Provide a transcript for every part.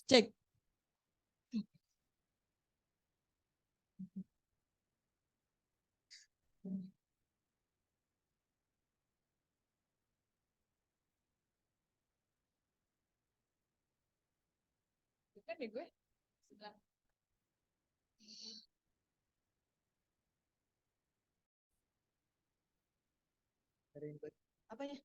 Cek. Bukan deh gue. Apanya?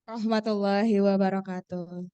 Rahmatullahi wabarakatuh.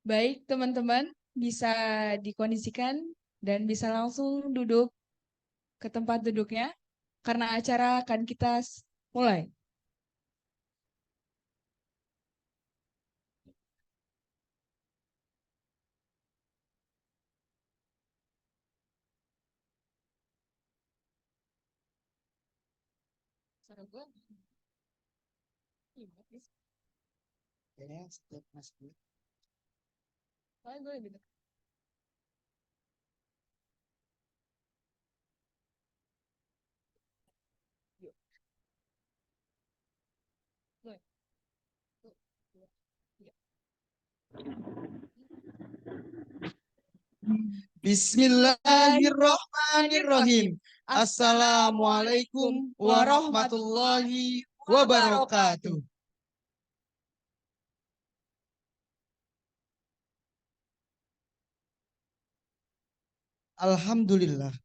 Baik, teman-teman, bisa dikondisikan dan bisa langsung duduk ke tempat duduknya karena acara akan kita mulai. Suara gue. Soalnya gue lebih dekat. Yuk. Gue. Tuh, dua, tiga. Bismillahirrahmanirrahim. Assalamualaikum warahmatullahi wabarakatuh. Alhamdulillah.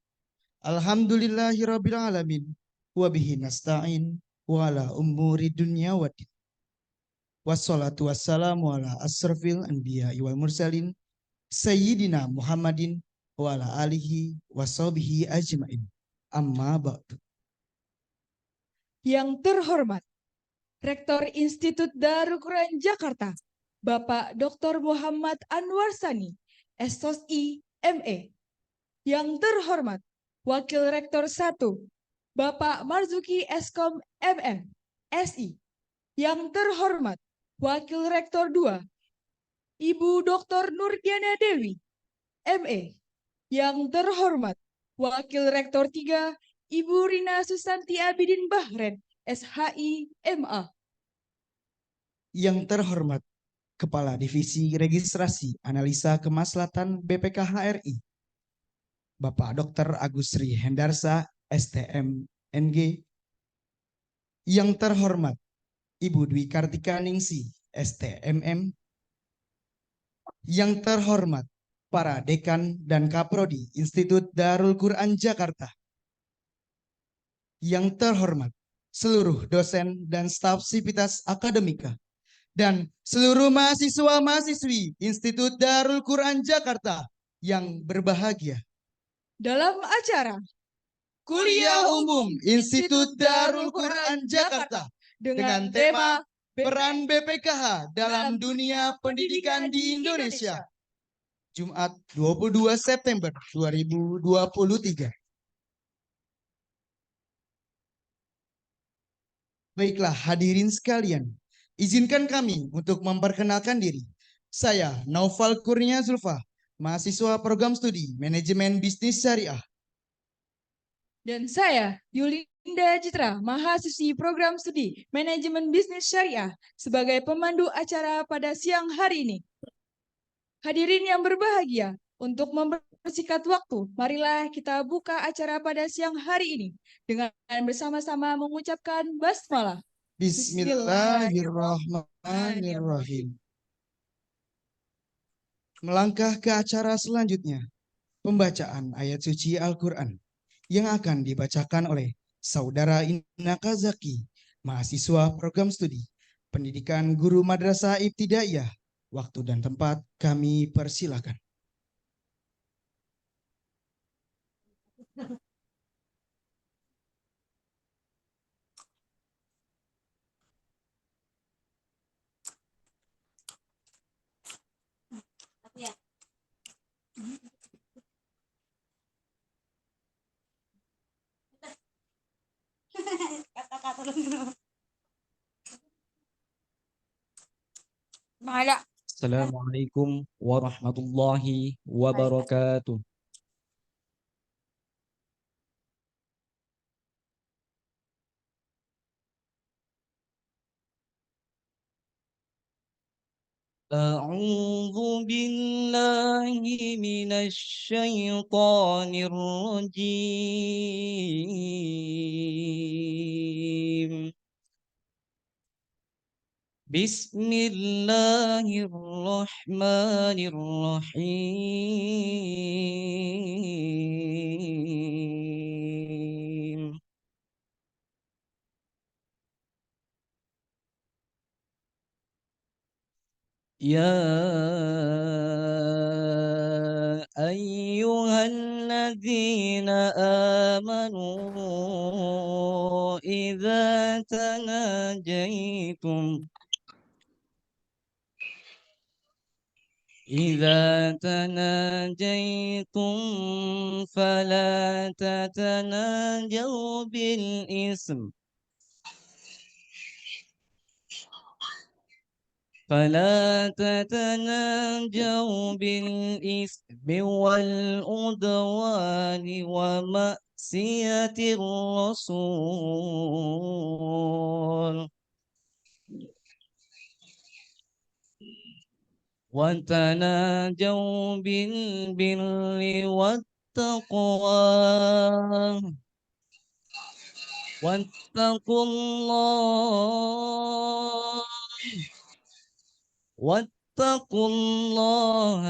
Alhamdulillahirabbil alamin. Wa bihi nasta'in wa ala umuri dunya waddin. Wassalatu wassalamu ala asrafil anbiya'i wal mursalin sayyidina Muhammadin wa ala alihi wa sahbihi ajmain. Amma ba'du. Yang terhormat Rektor Institut Darul Quran Jakarta, Bapak Dr. Muhammad Anwar Sani, SOSI ME. Yang terhormat Wakil Rektor 1, Bapak Marzuki Eskom MM, SI. Yang terhormat Wakil Rektor 2, Ibu Dr. Nurdiana Dewi, ME. Yang terhormat Wakil Rektor 3, Ibu Rina Susanti Abidin Bahren, SHI MA. Yang terhormat Kepala Divisi Registrasi Analisa Kemaslahatan BPKH RI, Bapak Dr. Agus Sri Hendarsa, STM NG. Yang terhormat Ibu Dwi Kartika Ningsi, STMM. Yang terhormat para dekan dan kaprodi Institut Darul Quran Jakarta. Yang terhormat seluruh dosen dan staf Sivitas Akademika dan seluruh mahasiswa-mahasiswi Institut Darul Quran Jakarta yang berbahagia. Dalam acara Kuliah Umum Institut Darul Quran Jakarta dengan tema Peran BPKH dalam Dunia Pendidikan di Indonesia. Jumat 22 September 2023. Baiklah hadirin sekalian, izinkan kami untuk memperkenalkan diri. Saya Naufal Kurnia Zulfa, mahasiswa program studi Manajemen Bisnis Syariah. Dan saya Yulinda Citra, mahasiswi program studi Manajemen Bisnis Syariah sebagai pemandu acara pada siang hari ini. Hadirin yang berbahagia, untuk mempersingkat waktu, marilah kita buka acara pada siang hari ini dengan bersama-sama mengucapkan basmalah. Bismillahirrahmanirrahim. Melangkah ke acara selanjutnya, pembacaan ayat suci Al-Quran yang akan dibacakan oleh Saudara Inaka Zaki, mahasiswa program studi Pendidikan Guru Madrasah Ibtidaiyah. Waktu dan tempat kami persilakan. Assalamualaikum warahmatullahi wabarakatuh. A'udzu billahi minasy syaithanir rajim. Bismillahirrahmanirrahim. Ya ayyuhalladzina amanu idza tanajaitum fala tatanajaw bil ism فلا تتناجوا بالإثم والعدوان ومعصية الرسول وتناجوا بالبر والتقوى واتقوا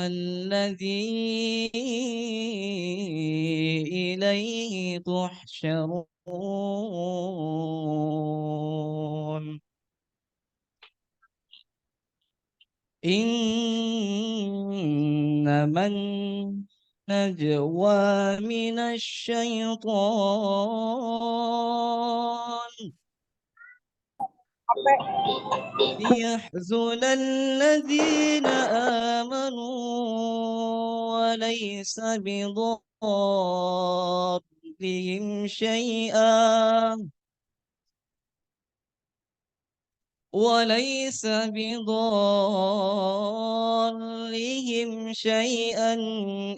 الذي إليه تحشرون إنما نجوى من الشيطان ليحزن الذين آمنوا وليس بضارهم شيئا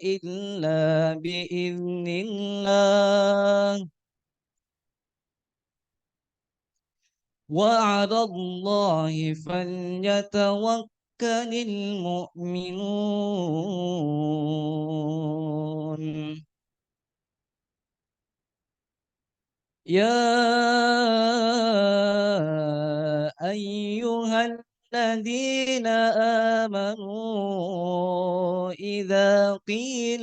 إلا بإذن الله وعلى الله فليتوكل المؤمنون يا أيها الذين آمنوا إذا قيل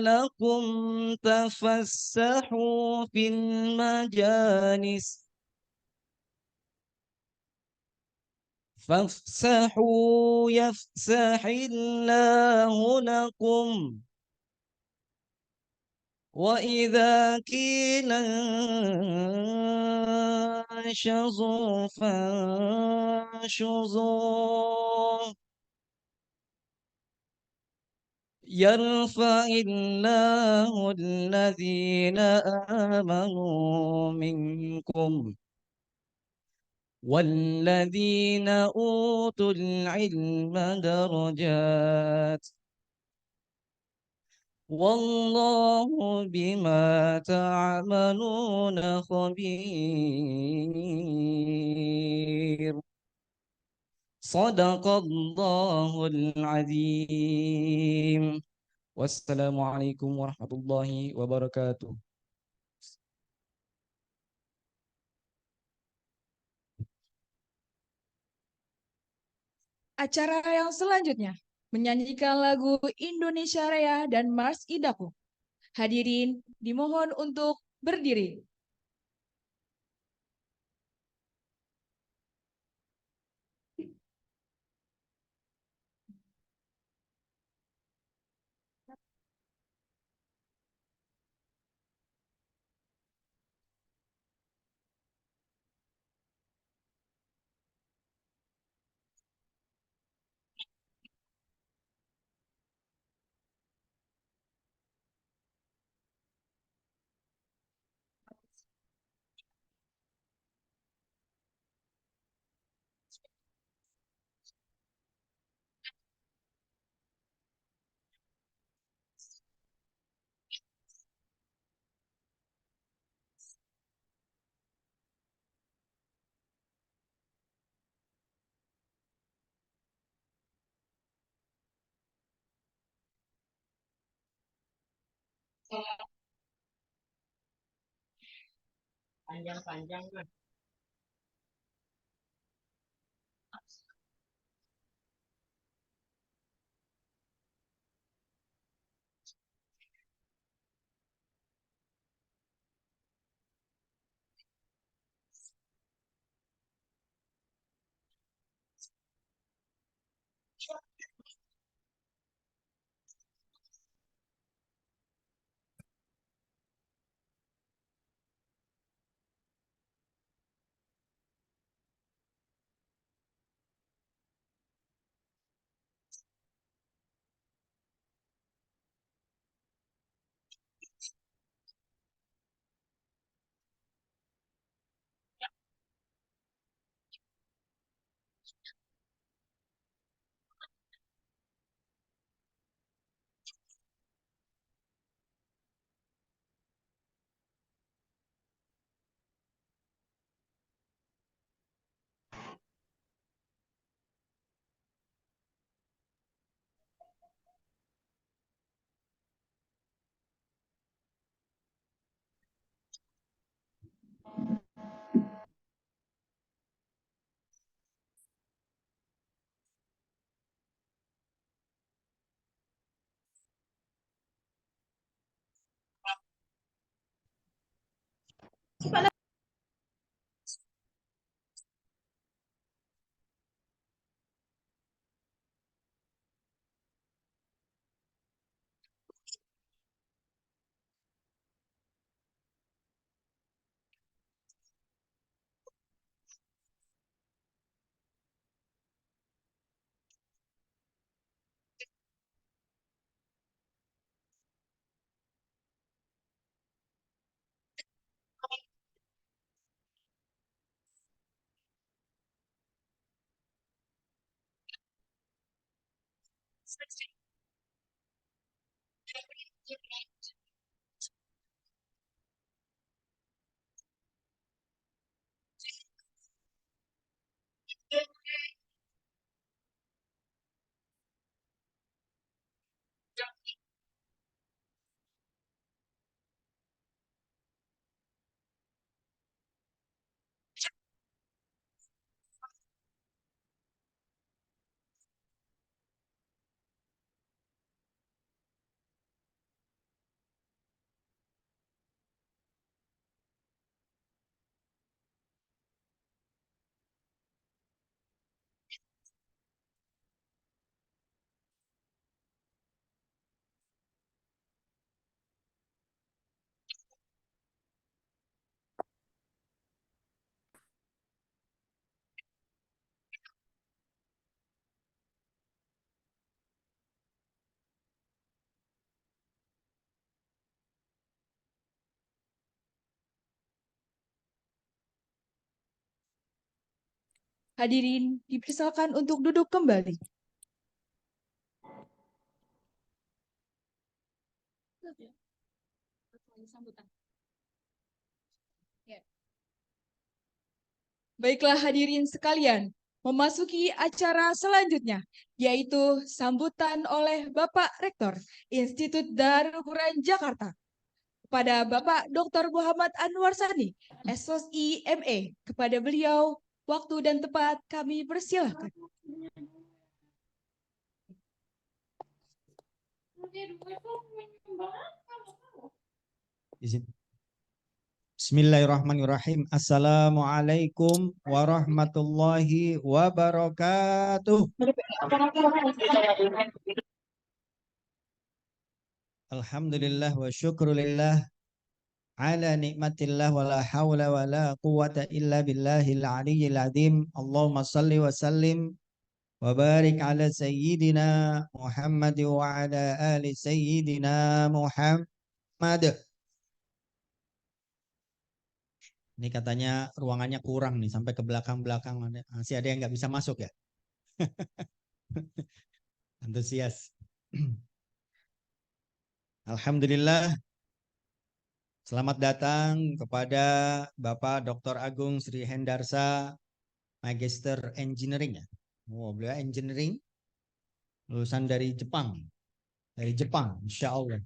لكم تفسحوا في المجالس فافسحوا يفسح الله لكم وإذا قيل انشزوا فانشزوا يرفع الله الذين آمنوا منكم والذين أوتوا العلم درجات والله بما تعملون خبير صدق الله العظيم والسلام عليكم ورحمة الله وبركاته. Acara yang selanjutnya menyanyikan lagu Indonesia Raya dan Mars Idaku. Hadirin dimohon untuk berdiri. Hadirin dipersilakan untuk duduk kembali. Baiklah hadirin sekalian, memasuki acara selanjutnya, yaitu sambutan oleh Bapak Rektor Institut Darul Quran Jakarta kepada Bapak Dr. Muhammad Anwar Sani, SOSI MA. Kepada beliau, waktu dan tempat kami persilahkan. Izin. Bismillahirrahmanirrahim. Assalamualaikum warahmatullahi wabarakatuh. Alhamdulillah wa syukrulillah ala nikmatillah wa la hawla wa la quwata illa billahil aliyyil azim. Allahumma salli wa sallim wa barik ala sayyidina Muhammad wa ala ali sayyidina Muhammad. Ini katanya ruangannya kurang nih, sampai ke belakang-belakang. Masih ada yang nggak bisa masuk ya? Antusias. Alhamdulillah. Selamat datang kepada Bapak Dr. Agung Sri Hendarsa, Magister Engineering ya. Oh, beliau engineering, lulusan dari Jepang. Dari Jepang, insya Allah.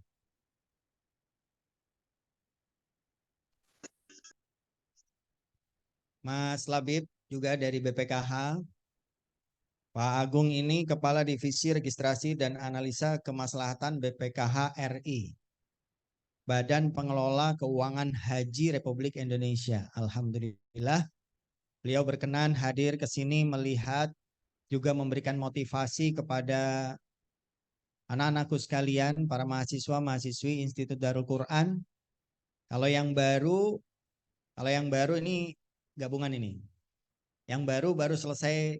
Mas Labib juga dari BPKH. Pak Agung ini Kepala Divisi Registrasi dan Analisa Kemaslahatan BPKH RI. Badan Pengelola Keuangan Haji Republik Indonesia. Alhamdulillah, beliau berkenan hadir ke sini melihat juga memberikan motivasi kepada anak-anakku sekalian, para mahasiswa-mahasiswi Institut Darul Quran. Kalau yang baru ini gabungan ini. Yang baru selesai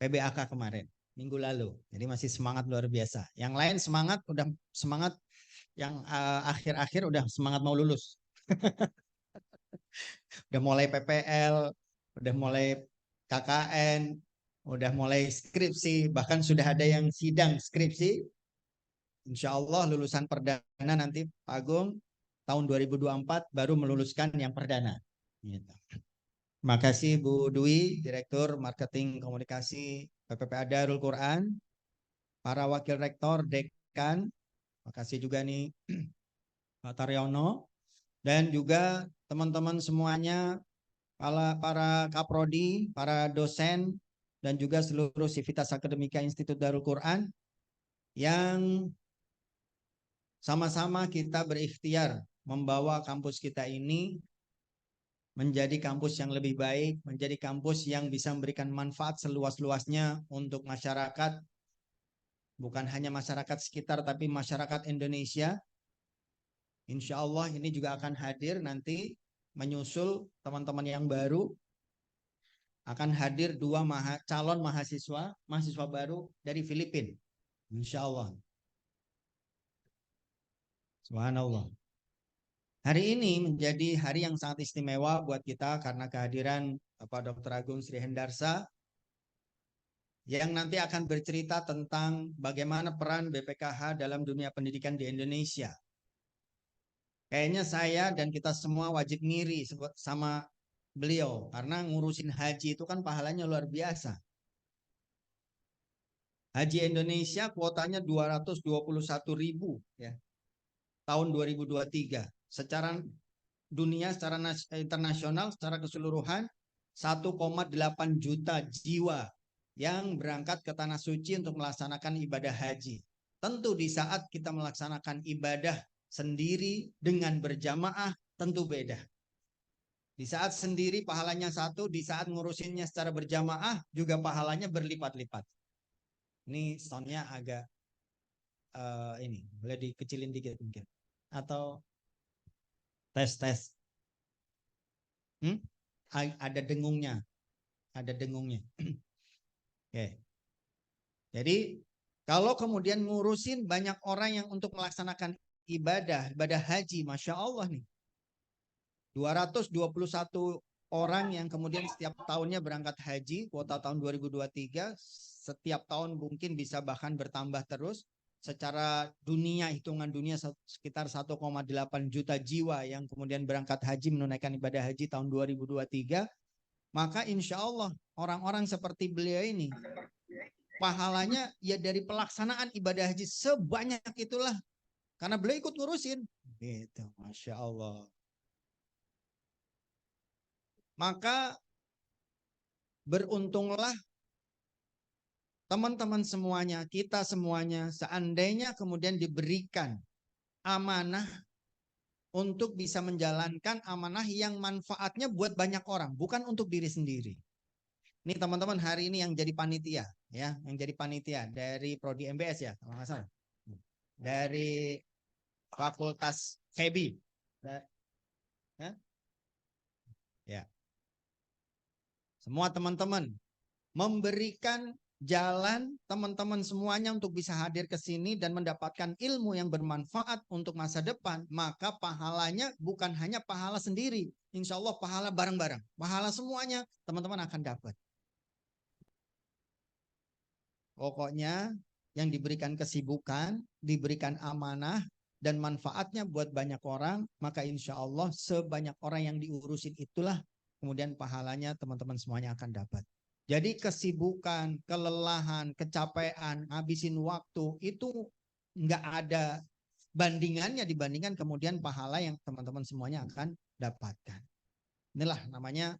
PBAK kemarin, minggu lalu. Jadi masih semangat luar biasa. Yang lain udah semangat, yang akhir-akhir udah semangat mau lulus. Udah mulai PPL, udah mulai KKN, udah mulai skripsi, bahkan sudah ada yang sidang skripsi. Insya Allah lulusan perdana nanti Pak Agung tahun 2024 baru meluluskan yang perdana. Gitu. Terima kasih Bu Dwi, Direktur Marketing Komunikasi PPPA Darul Quran, para Wakil Rektor, Dekan, terima kasih juga nih Pak Taryono, dan juga teman-teman semuanya, para kaprodi, para dosen, dan juga seluruh sivitas akademika Institut Darul Quran yang sama-sama kita berikhtiar membawa kampus kita ini menjadi kampus yang lebih baik, menjadi kampus yang bisa memberikan manfaat seluas-luasnya untuk masyarakat, bukan hanya masyarakat sekitar, tapi masyarakat Indonesia. Insya Allah ini juga akan hadir nanti menyusul teman-teman yang baru, akan hadir dua calon mahasiswa baru dari Filipina. Insya Allah. Subhanallah. Hari ini menjadi hari yang sangat istimewa buat kita karena kehadiran Bapak Dr. Agung Sri Hendarsa yang nanti akan bercerita tentang bagaimana peran BPKH dalam dunia pendidikan di Indonesia. Kayaknya saya dan kita semua wajib ngiri sama beliau karena ngurusin haji itu kan pahalanya luar biasa. Haji Indonesia kuotanya 221.000 ya. Tahun 2023. Secara dunia, secara internasional, secara keseluruhan 1,8 juta jiwa yang berangkat ke tanah suci untuk melaksanakan ibadah haji. Tentu di saat kita melaksanakan ibadah sendiri dengan berjamaah tentu beda. Di saat sendiri pahalanya satu, di saat ngurusinnya secara berjamaah juga pahalanya berlipat-lipat. Ini soundnya agak ini boleh dikecilin dikit mungkin atau tes. Ada dengungnya, Oke. Jadi kalau kemudian ngurusin banyak orang yang untuk melaksanakan ibadah haji, masya Allah nih, 221 orang yang kemudian setiap tahunnya berangkat haji, kuota tahun 2023, setiap tahun mungkin bisa bahkan bertambah terus. Secara dunia, hitungan dunia sekitar 1,8 juta jiwa yang kemudian berangkat haji menunaikan ibadah haji tahun 2023. Maka insya Allah orang-orang seperti beliau ini pahalanya ya dari pelaksanaan ibadah haji sebanyak itulah. Karena beliau ikut ngurusin. Gitu, masya Allah. Maka beruntunglah teman-teman semuanya, kita semuanya, seandainya kemudian diberikan amanah untuk bisa menjalankan amanah yang manfaatnya buat banyak orang, bukan untuk diri sendiri. Ini teman-teman hari ini yang jadi panitia, ya, yang jadi panitia dari Prodi MBS ya, kalau nggak salah, dari Fakultas FEBI, ya. Semua teman-teman memberikan jalan teman-teman semuanya untuk bisa hadir ke sini dan mendapatkan ilmu yang bermanfaat untuk masa depan, maka pahalanya bukan hanya pahala sendiri, insya Allah pahala bareng-bareng, pahala semuanya teman-teman akan dapat. Pokoknya yang diberikan kesibukan, diberikan amanah dan manfaatnya buat banyak orang, maka insya Allah sebanyak orang yang diurusin itulah kemudian pahalanya teman-teman semuanya akan dapat. Jadi kesibukan, kelelahan, kecapean, habisin waktu itu nggak ada bandingannya dibandingkan kemudian pahala yang teman-teman semuanya akan dapatkan. Inilah namanya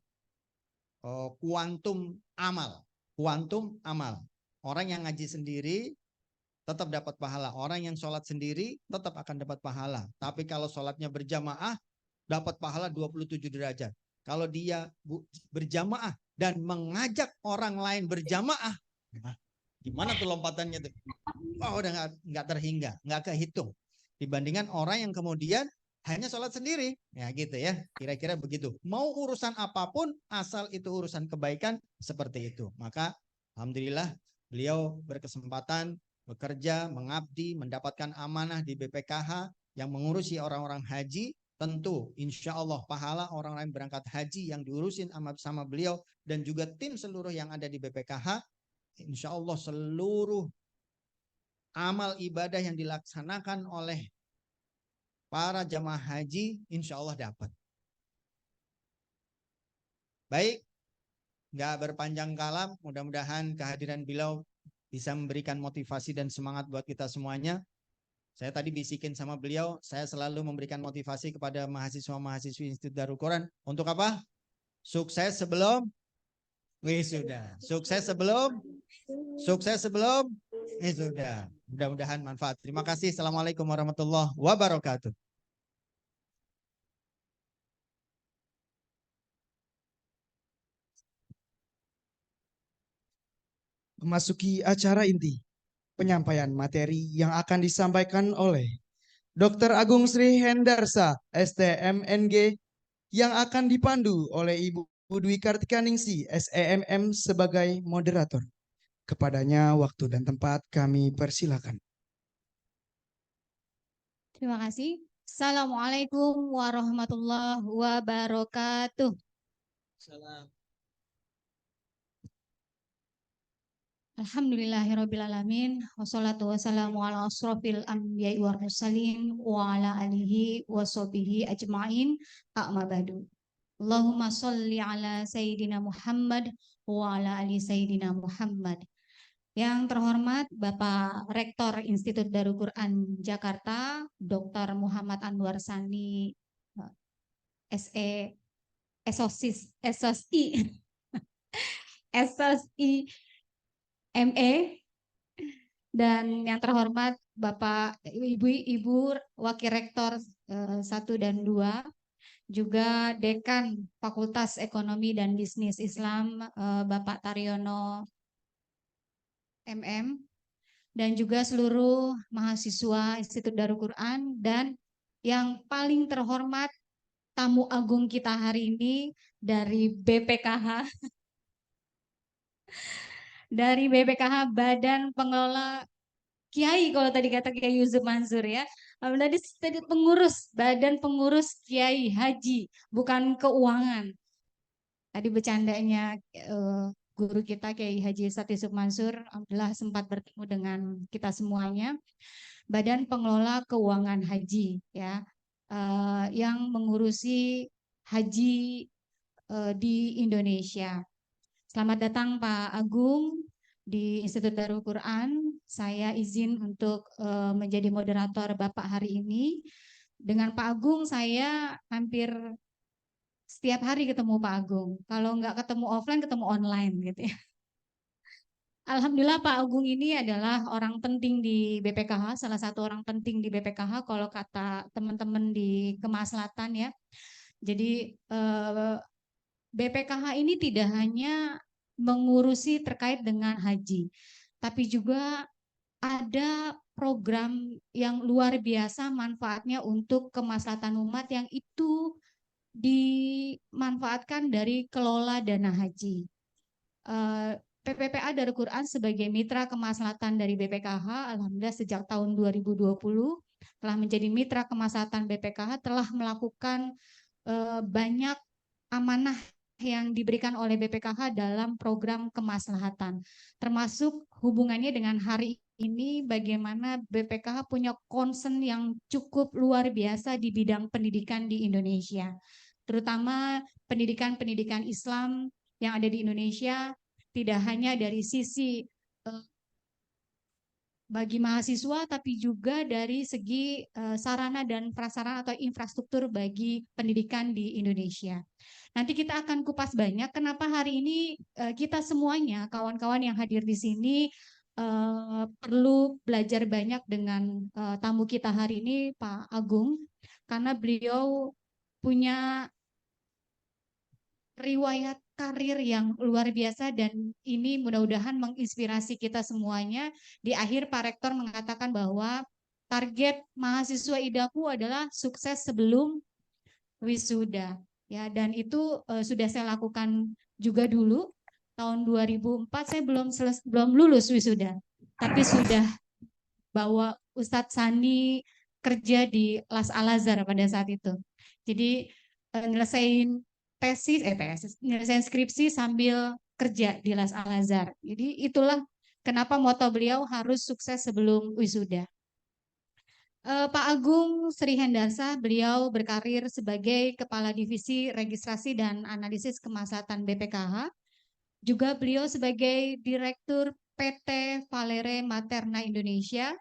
kuantum amal. Kuantum amal. Orang yang ngaji sendiri tetap dapat pahala. Orang yang sholat sendiri tetap akan dapat pahala. Tapi kalau sholatnya berjamaah dapat pahala 27 derajat. Kalau dia berjamaah dan mengajak orang lain berjamaah, gimana tuh lompatannya tuh? Oh, udah nggak terhingga, nggak kehitung. Dibandingkan orang yang kemudian hanya sholat sendiri, ya gitu ya. Kira-kira begitu. Mau urusan apapun, asal itu urusan kebaikan seperti itu. Maka, alhamdulillah, beliau berkesempatan bekerja, mengabdi, mendapatkan amanah di BPKH yang mengurusi orang-orang haji. Tentu insya Allah pahala orang lain berangkat haji yang diurusin sama beliau dan juga tim seluruh yang ada di BPKH, insya Allah seluruh amal ibadah yang dilaksanakan oleh para jamaah haji insya Allah dapat. Baik, nggak berpanjang kalam, mudah-mudahan kehadiran beliau bisa memberikan motivasi dan semangat buat kita semuanya. Saya tadi bisikin sama beliau, saya selalu memberikan motivasi kepada mahasiswa-mahasiswi Institut Darul Quran. Untuk apa? Sukses sebelum wisuda. Sukses sebelum wisuda. Mudah-mudahan manfaat. Terima kasih. Assalamualaikum warahmatullahi wabarakatuh. Memasuki acara inti, penyampaian materi yang akan disampaikan oleh Dr. Agung Sri Hendarsa, STMNG, yang akan dipandu oleh Ibu Dwi Kartikaningsi, SEMM sebagai moderator. Kepadanya waktu dan tempat kami persilakan. Terima kasih. Assalamualaikum warahmatullahi wabarakatuh. Salam. Alhamdulillahirrabbilalamin. Wassalatu wassalamu ala asrofil anbiya'i wal mursalin wa ala alihi wa sahbihi ajma'in. Amma ba'du. Allahumma sholli ala Sayyidina Muhammad wa ala ali Sayyidina Muhammad. Yang terhormat Bapak Rektor Institut Darul Quran Jakarta, Dr. Muhammad Anwar Sani, SE, SOSI, ME, dan yang terhormat Bapak Ibu Wakil Rektor 1 dan 2, juga Dekan Fakultas Ekonomi dan Bisnis Islam Bapak Taryono MM, dan juga seluruh mahasiswa Institut Darul Quran, dan yang paling terhormat tamu agung kita hari ini dari BPKH, dari BPKH Badan Pengelola Kiai, kalau tadi kata Kiai Yusuf Mansur ya. Tadi pengurus, Badan Pengurus Kiai Haji, bukan keuangan. Tadi bercandanya guru kita Kiai Haji Ustadz Yusuf Mansur, alhamdulillah sempat bertemu dengan kita semuanya. Badan Pengelola Keuangan Haji ya, yang mengurusi haji di Indonesia. Selamat datang Pak Agung di Institut Darul Quran. Saya izin untuk menjadi moderator Bapak hari ini. Dengan Pak Agung saya hampir setiap hari ketemu Pak Agung. Kalau nggak ketemu offline, ketemu online gitu ya. Alhamdulillah Pak Agung ini adalah orang penting di BPKH, salah satu orang penting di BPKH kalau kata teman-teman di Kemaslatan ya. Jadi BPKH ini tidak hanya mengurusi terkait dengan haji, tapi juga ada program yang luar biasa manfaatnya untuk kemaslahatan umat yang itu dimanfaatkan dari kelola dana haji. PPPA Darul Quran sebagai mitra kemaslahatan dari BPKH, alhamdulillah sejak tahun 2020 telah menjadi mitra kemaslahatan BPKH, telah melakukan banyak amanah yang diberikan oleh BPKH dalam program kemaslahatan, termasuk hubungannya dengan hari ini bagaimana BPKH punya concern yang cukup luar biasa di bidang pendidikan di Indonesia, terutama pendidikan Islam yang ada di Indonesia, tidak hanya dari sisi bagi mahasiswa, tapi juga dari segi sarana dan prasarana atau infrastruktur bagi pendidikan di Indonesia. Nanti kita akan kupas banyak kenapa hari ini kita semuanya, kawan-kawan yang hadir di sini, perlu belajar banyak dengan tamu kita hari ini, Pak Agung, karena beliau punya riwayat karir yang luar biasa dan ini mudah-mudahan menginspirasi kita semuanya. Di akhir Pak Rektor mengatakan bahwa target mahasiswa idaku adalah sukses sebelum wisuda ya, dan itu sudah saya lakukan juga dulu. Tahun 2004 saya belum lulus wisuda, tapi sudah bawa Ustadz Sani kerja di Las Al-Azhar pada saat itu. Jadi nyelesain nyelesain skripsi sambil kerja di Las Al-Azhar. Jadi itulah kenapa moto beliau harus sukses sebelum wisuda. Pak Agung Sri Hendarsa, beliau berkarir sebagai Kepala Divisi Registrasi dan Analisis Kemaslahatan BPKH. Juga beliau sebagai Direktur PT Valere Materna Indonesia,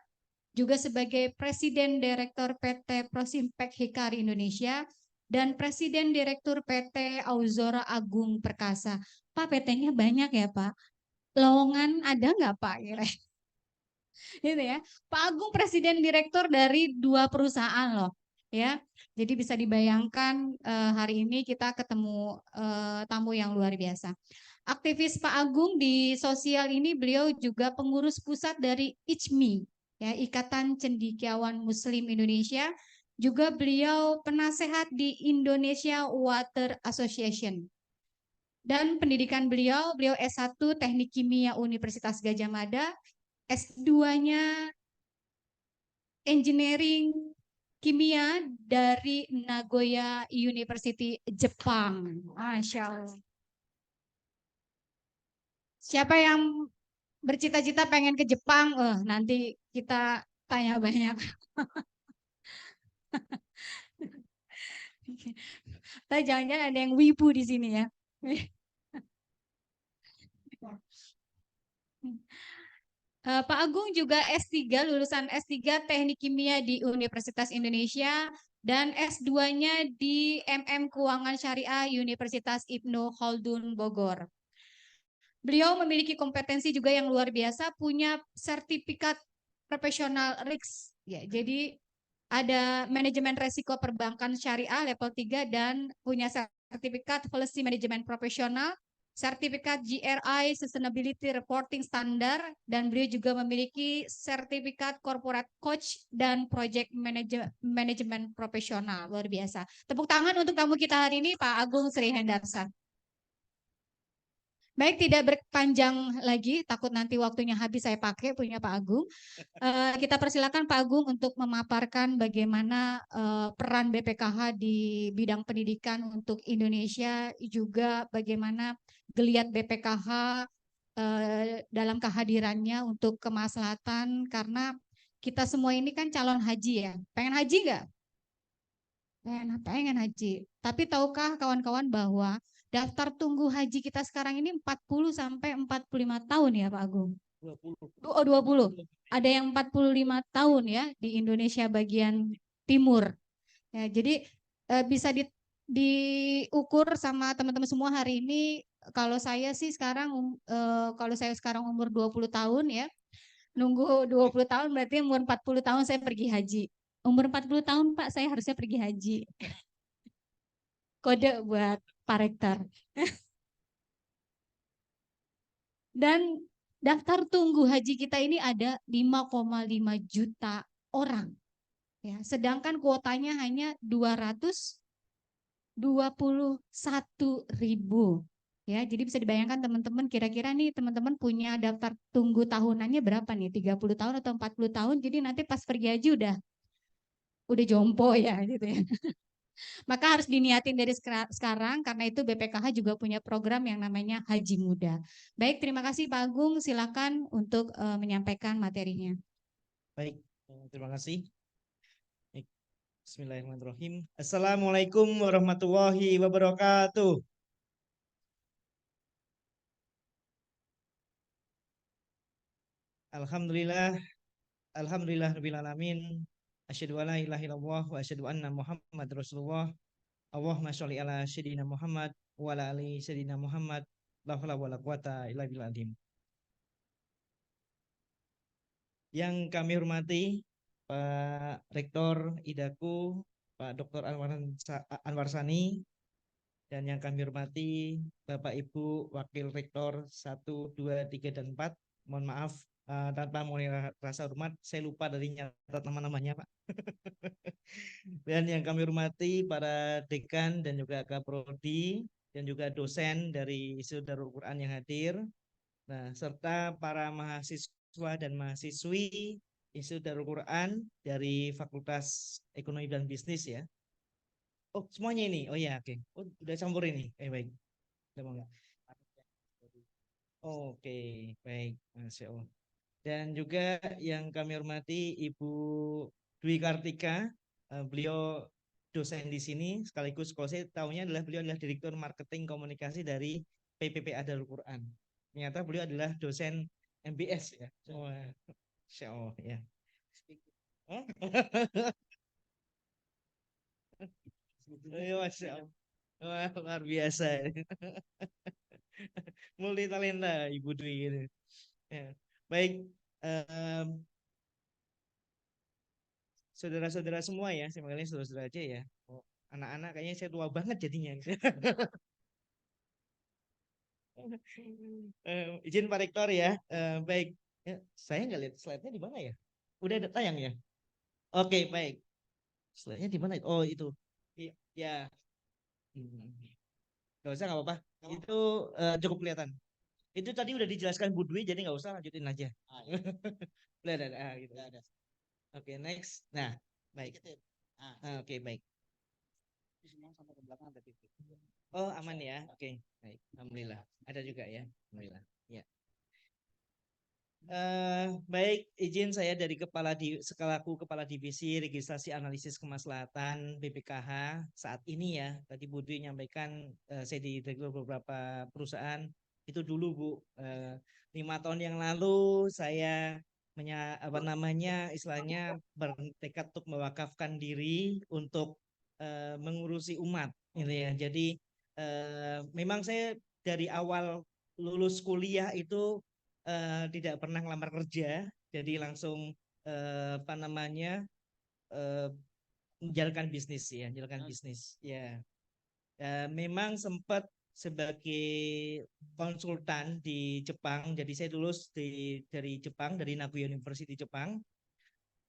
juga sebagai Presiden Direktur PT Prosimpek Hikari Indonesia, dan Presiden Direktur PT Auzora Agung Perkasa. Pak, PT-nya banyak ya Pak? Lowongan ada nggak Pak? Gitu ya. Pak Agung Presiden Direktur dari 2 perusahaan loh. Ya, jadi bisa dibayangkan hari ini kita ketemu tamu yang luar biasa. Aktivis Pak Agung di sosial ini, beliau juga pengurus pusat dari ICMI, ya, Ikatan Cendekiawan Muslim Indonesia. Juga beliau penasehat di Indonesia Water Association. Dan pendidikan beliau S1 Teknik Kimia Universitas Gadjah Mada, S2-nya Engineering Kimia dari Nagoya University, Jepang. Masya Allah. Siapa yang bercita-cita pengen ke Jepang, nanti kita tanya banyak. Tapi jangan-jangan ada yang wibu di sini ya. Pak Agung juga S3, lulusan S3 Teknik Kimia di Universitas Indonesia dan S2-nya di MM Keuangan Syariah Universitas Ibnu Khaldun Bogor. Beliau memiliki kompetensi juga yang luar biasa, punya sertifikat profesional RICS. Ya, jadi ada manajemen resiko perbankan syariah level 3 dan punya sertifikat policy manajemen profesional, sertifikat GRI Sustainability Reporting Standard, dan beliau juga memiliki sertifikat corporate coach dan project manajemen profesional. Luar biasa. Tepuk tangan untuk tamu kita hari ini, Pak Agung Sri Hendarsan. Baik, tidak berpanjang lagi, takut nanti waktunya habis saya pakai punya Pak Agung. Kita persilakan Pak Agung untuk memaparkan bagaimana peran BPKH di bidang pendidikan untuk Indonesia, juga bagaimana geliat BPKH dalam kehadirannya untuk kemaslahatan, karena kita semua ini kan calon haji ya. Pengen haji nggak? Pengen haji. Tapi tahukah kawan-kawan bahwa daftar tunggu haji kita sekarang ini 40 sampai 45 tahun ya Pak Agung? 20. Oh 20. Ada yang 45 tahun ya di Indonesia bagian timur. Ya, jadi bisa diukur sama teman-teman semua hari ini. Kalau saya sih sekarang kalau saya sekarang umur 20 tahun ya. Nunggu 20 tahun berarti umur 40 tahun saya pergi haji. Umur 40 tahun Pak saya harusnya pergi haji. Kode buat Pak Rektor. Dan daftar tunggu haji kita ini ada 5,5 juta orang. Ya, sedangkan kuotanya hanya 221.000. Ya, jadi bisa dibayangkan teman-teman, kira-kira nih teman-teman punya daftar tunggu tahunannya berapa nih? 30 tahun atau 40 tahun. Jadi nanti pas pergi haji udah jompo ya gitu ya. Maka harus diniatin dari sekarang, karena itu BPKH juga punya program yang namanya Haji Muda. Baik, terima kasih Pak Agung, silakan untuk menyampaikan materinya. Baik, terima kasih. Bismillahirrahmanirrahim. Assalamualaikum warahmatullahi wabarakatuh. Alhamdulillah, rabbil alamin. Asyhadu an la ilaha illallah wa asyhadu anna Muhammad Rasulullah. Allahumma sholli ala sayyidina Muhammad wa ala ali sayyidina Muhammad. La haula wala quwata illa billah. Yang kami hormati Pak Rektor IDAKU, Pak Dr. Anwar Sani, dan yang kami hormati Bapak Ibu Wakil Rektor 1, 2, 3, dan 4. Mohon maaf tanpa mengurangi rasa hormat, saya lupa dari nyatat nama-namanya Pak. Dan yang kami hormati para dekan dan juga kaprodi dan juga dosen dari Institut Darul Quran yang hadir. Nah, serta para mahasiswa dan mahasiswi Institut Darul Quran dari Fakultas Ekonomi dan Bisnis ya. Oh, semuanya ini. Oh ya, oke. Oh, udah campur ini. Baik. Oke, baik. Masya Allah. Dan juga yang kami hormati Ibu Dwi Kartika, beliau dosen di sini sekaligus kalau saya tahunya adalah beliau adalah Direktur Marketing Komunikasi dari PPPA Darul Quran. Ternyata beliau adalah dosen MBS ya. Masya Allah ya. Masya Allah. Wah, luar biasa. Multi talenta Ibu Dwi gitu. Ya. Baik, saudara-saudara semua ya, saya panggilnya saudara-saudara aja ya. Anak-anak kayaknya saya tua banget jadinya. Izin Pak Rektor ya. Baik, saya nggak lihat slide-nya di mana ya. Udah ada tayang ya. Oke, baik. Slide-nya di mana? Oh itu. Ya. Gak usah, nggak apa-apa. Itu cukup kelihatan. Itu tadi udah dijelaskan Bu Dwi, jadi nggak usah, lanjutin aja. Udah ada, gitu. Oke, next. Nah, baik. Oke, baik. Oh, aman ya. Oke, baik. Alhamdulillah. Ada juga ya. Alhamdulillah. Ya. Baik, izin saya dari selaku Kepala Divisi Registrasi Analisis Kemaslahatan BPKH saat ini ya. Tadi Budi menyampaikan saya di direktur beberapa perusahaan. Itu dulu Bu, 5 tahun yang lalu saya istilahnya bertekad untuk mewakafkan diri untuk mengurusi umat, gitu ya. Jadi memang saya dari awal lulus kuliah itu tidak pernah ngelamar kerja, jadi langsung eh, menjalankan bisnis ya, menjalankan bisnis ya. Memang sempat sebagai konsultan di Jepang, jadi saya lulus dari Jepang, dari Nagoya University Jepang.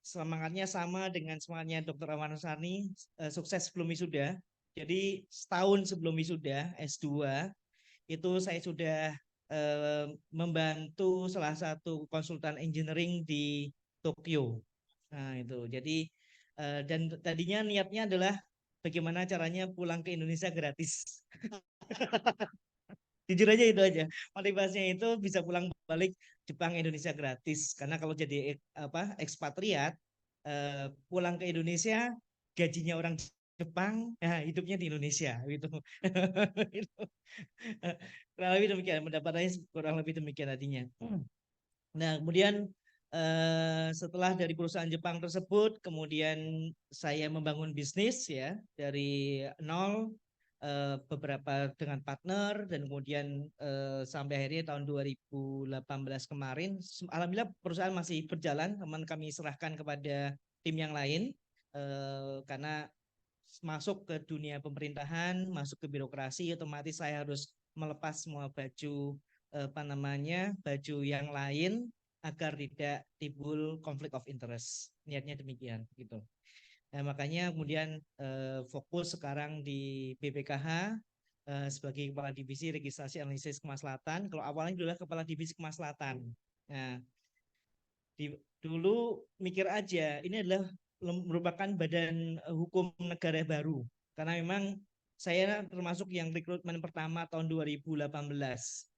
Semangatnya sama dengan semangatnya Dr. Awan Sani, sukses sebelum wisuda. Jadi setahun sebelum wisuda S2 itu saya sudah membantu salah satu konsultan engineering di Tokyo. Nah, itu. Jadi dan tadinya niatnya adalah bagaimana caranya pulang ke Indonesia gratis. Jujur aja itu aja. Motivasinya itu bisa pulang balik Jepang Indonesia gratis. Karena kalau jadi ekspatriat pulang ke Indonesia gajinya orang Jepang, nah hidupnya di Indonesia gitu. Kurang lebih demikian, pendapatannya kurang lebih demikian tadinya. Nah, kemudian setelah dari perusahaan Jepang tersebut, kemudian saya membangun bisnis ya dari nol, beberapa dengan partner, dan kemudian sampai akhirnya tahun 2018 kemarin, alhamdulillah perusahaan masih berjalan, teman kami serahkan kepada tim yang lain karena masuk ke dunia pemerintahan, masuk ke birokrasi, otomatis saya harus melepas semua baju yang lain agar tidak timbul konflik of interest. Niatnya demikian gitu. Nah, makanya kemudian fokus sekarang di BPKH sebagai Kepala Divisi Registrasi Analisis Kemaslahatan. Kalau awalnya adalah Kepala Divisi Kemaslahatan. Nah, dulu mikir aja ini adalah merupakan badan hukum negara baru karena memang saya termasuk yang rekrutmen pertama tahun 2018.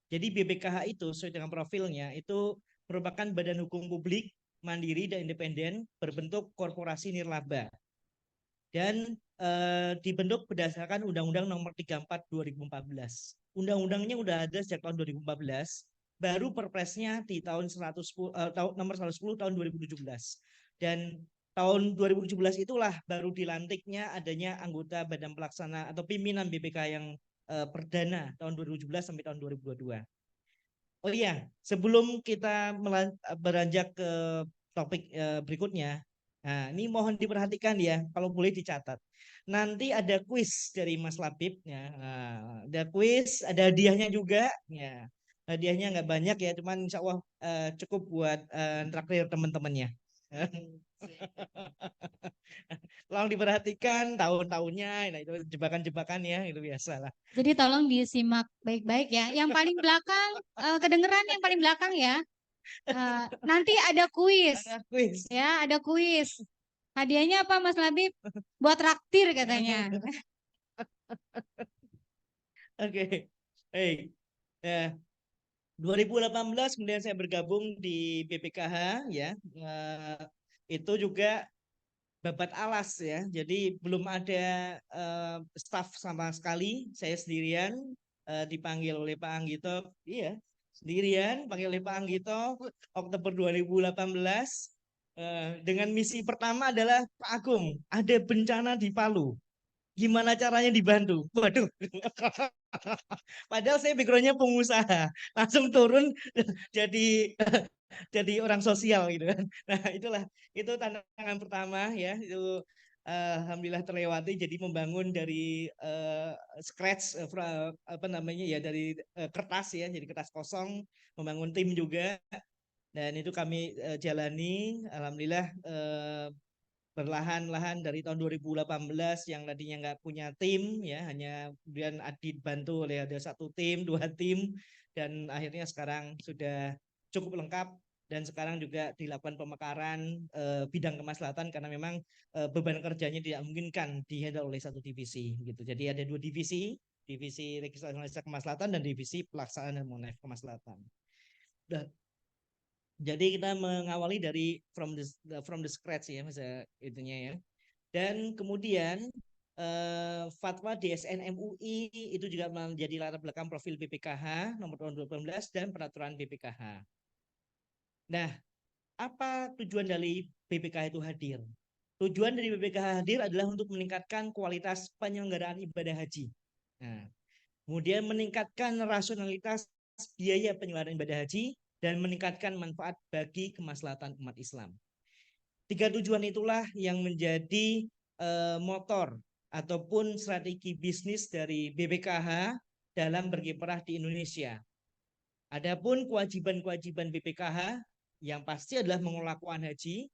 Jadi BPKH itu sesuai dengan profilnya itu merupakan badan hukum publik mandiri dan independen berbentuk korporasi nirlaba dan dibentuk berdasarkan Undang-Undang Nomor 34 2014. Undang-undangnya udah ada sejak tahun 2014, baru perpresnya di tahun nomor 110 tahun 2017. Dan tahun 2017 itulah baru dilantiknya adanya anggota Badan Pelaksana atau pimpinan BPK yang perdana tahun 2017 sampai tahun 2022. Oh iya, sebelum kita beranjak ke topik berikutnya, nah ini mohon diperhatikan ya, kalau boleh dicatat. Nanti ada kuis dari Mas Labib, ya. Nah, ada kuis, ada hadiahnya juga, ya. Hadiahnya nggak banyak ya, cuman insya Allah cukup buat traktir teman-temannya. Tolong diperhatikan tahun-tahunnya, nah itu jebakan-jebakan ya, itu biasa lah. Jadi tolong disimak baik-baik ya. Yang paling belakang, kedengeran yang paling belakang ya. Nanti ada kuis. Ada kuis. Ya, ada kuis. Hadiahnya apa Mas Labib? Buat traktir katanya. Oke. Hey. Ya. 2018 kemudian saya bergabung di BPKH ya. Itu juga babat alas ya. Jadi belum ada staff sama sekali. Saya sendirian dipanggil oleh Pak Anggito. Iya, sendirian panggil oleh Pak Anggito Oktober 2018 dengan misi pertama adalah Pak Agung, ada bencana di Palu. Gimana caranya dibantu? Waduh. Padahal saya backgroundnya pengusaha, langsung turun jadi orang sosial gitu kan. Nah, itu tantangan pertama ya, itu alhamdulillah terlewati. Jadi membangun dari scratch dari kertas ya, jadi kertas kosong, membangun tim juga. Dan itu kami jalani, alhamdulillah perlahan-lahan dari tahun 2018 yang tadinya nggak punya tim ya, hanya kemudian dibantu oleh ada 1 tim, 2 tim, dan akhirnya sekarang sudah cukup lengkap. Dan sekarang juga dilakukan pemekaran bidang kemaslahatan karena memang beban kerjanya tidak memungkinkan dihandle oleh 1 divisi gitu. Jadi ada 2 divisi, divisi registrasi analisa kemaslahatan dan divisi pelaksanaan dan monitoring kemaslahatan. Dan Jadi kita mengawali dari from the scratch ya, masa itunya ya. Dan kemudian fatwa DSN MUI itu juga menjadi latar belakang profil BPKH nomor tahun 2018 dan peraturan BPKH. Nah, apa tujuan dari BPKH itu hadir? Tujuan dari BPKH hadir adalah untuk meningkatkan kualitas penyelenggaraan ibadah haji. Nah, kemudian meningkatkan rasionalitas biaya penyelenggaraan ibadah haji dan meningkatkan manfaat bagi kemaslahatan umat Islam. 3 tujuan itulah yang menjadi motor ataupun strategi bisnis dari BPKH dalam berkiprah di Indonesia. Adapun kewajiban-kewajiban BPKH yang pasti adalah mengelola keuangan haji,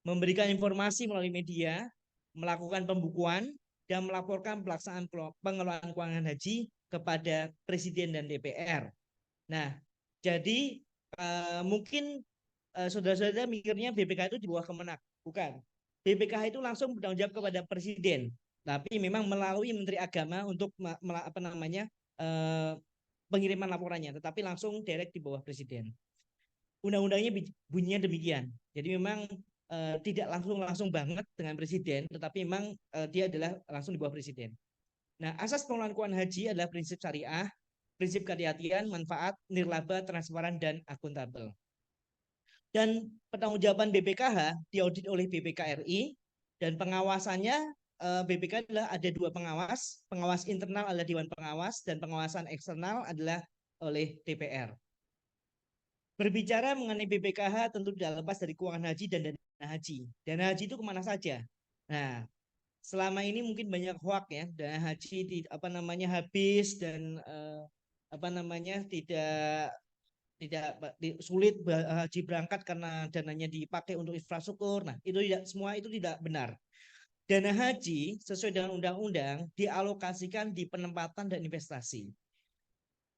memberikan informasi melalui media, melakukan pembukuan, dan melaporkan pelaksanaan pengelolaan keuangan haji kepada Presiden dan DPR. Nah, jadi mungkin saudara-saudara mikirnya BPKH itu di bawah Kemenak, bukan. BPKH itu langsung bertanggung jawab kepada Presiden, tapi memang melalui Menteri Agama untuk pengiriman laporannya, tetapi langsung direct di bawah Presiden. Undang-undangnya bunyinya demikian. Jadi memang tidak langsung banget dengan Presiden, tetapi memang dia adalah langsung di bawah Presiden. Nah, asas pengelolaan keuangan haji adalah prinsip syariah, prinsip kehati-hatian, manfaat, nirlaba, transparan, dan akuntabel. Dan pertanggungjawaban BPKH diaudit oleh BPK RI dan pengawasannya BPK adalah ada 2 pengawas. Pengawas internal adalah Dewan Pengawas dan pengawasan eksternal adalah oleh DPR. Berbicara mengenai BPKH tentu tidak lepas dari keuangan haji dan dana haji. Dana haji itu kemana saja? Nah, selama ini mungkin banyak hoak ya, dana haji habis dan tidak sulit haji berangkat karena dananya dipakai untuk infrastruktur. Nah, itu tidak benar. Dana haji sesuai dengan undang-undang dialokasikan di penempatan dan investasi.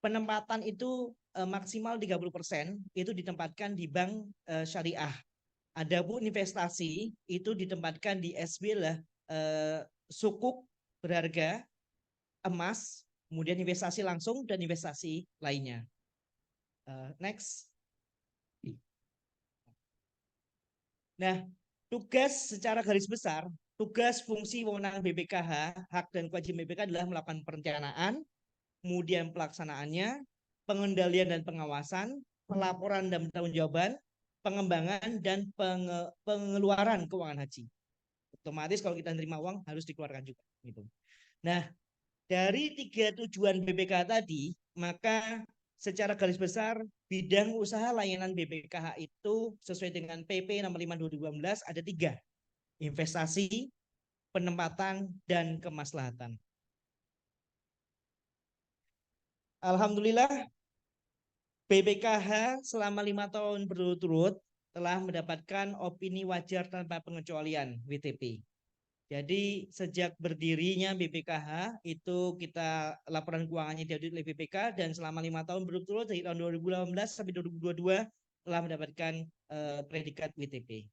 Penempatan itu maksimal 30% itu ditempatkan di bank syariah. Adapun investasi itu ditempatkan di SB lah sukuk berharga, emas, kemudian investasi langsung dan investasi lainnya. Next. Nah, tugas secara garis besar, tugas fungsi wewenang BPKH, hak dan kewajiban BPK adalah melakukan perencanaan, kemudian pelaksanaannya, pengendalian dan pengawasan, pelaporan dan pertanggungjawaban, pengembangan dan pengeluaran keuangan haji. Otomatis kalau kita terima uang harus dikeluarkan juga gitu. Nah, dari 3 tujuan BPKH tadi, maka secara garis besar bidang usaha layanan BPKH itu sesuai dengan PP nomor 5 2018 ada 3. Investasi, penempatan, dan kemaslahatan. Alhamdulillah BPKH selama 5 tahun berturut-turut telah mendapatkan opini wajar tanpa pengecualian WTP. Jadi sejak berdirinya BPKH itu kita laporan keuangannya diaudit oleh BPK dan selama 5 tahun berturut-turut dari tahun 2018 sampai 2022 telah mendapatkan predikat WTP.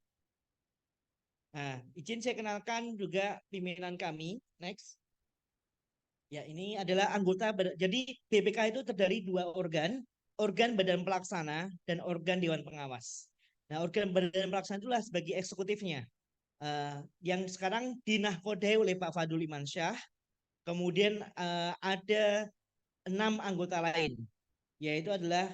Nah, izin saya kenalkan juga pimpinan kami. Next. Ya, ini adalah anggota. Jadi BPK itu terdiri 2 organ badan pelaksana dan organ dewan pengawas. Nah, organ badan pelaksana itulah sebagai eksekutifnya. Yang sekarang dinahkodai oleh Pak Fadul Imansyah. Kemudian ada 6 anggota lain, yaitu adalah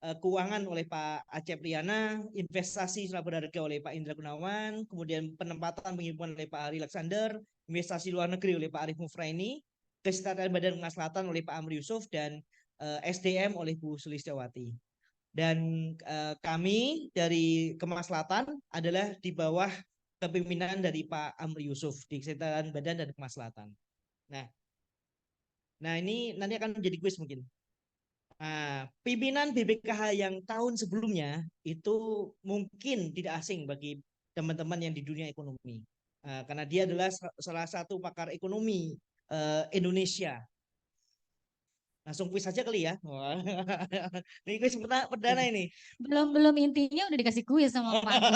keuangan oleh Pak Acep Riana, investasi secara berharga oleh Pak Indra Gunawan, kemudian penempatan pengiriman oleh Pak Ari Laksander, investasi luar negeri oleh Pak Arif Mufraini, kesejahteraan badan kemaslahatan oleh Pak Amri Yusuf, dan SDM oleh Bu Sulistiawati. Dan kami dari kemaslahatan adalah di bawah kepemimpinan dari Pak Amri Yusuf di Kesejahteraan Badan dan Kemaslahatan. Nah ini nanti akan menjadi kuis mungkin. Nah, pimpinan BPKH yang tahun sebelumnya itu mungkin tidak asing bagi teman-teman yang di dunia ekonomi, karena dia adalah salah satu pakar ekonomi Indonesia. Langsung kuis saja kali ya. Ini kuis perdana ini. Belum intinya udah dikasih kuis sama Pak Agung.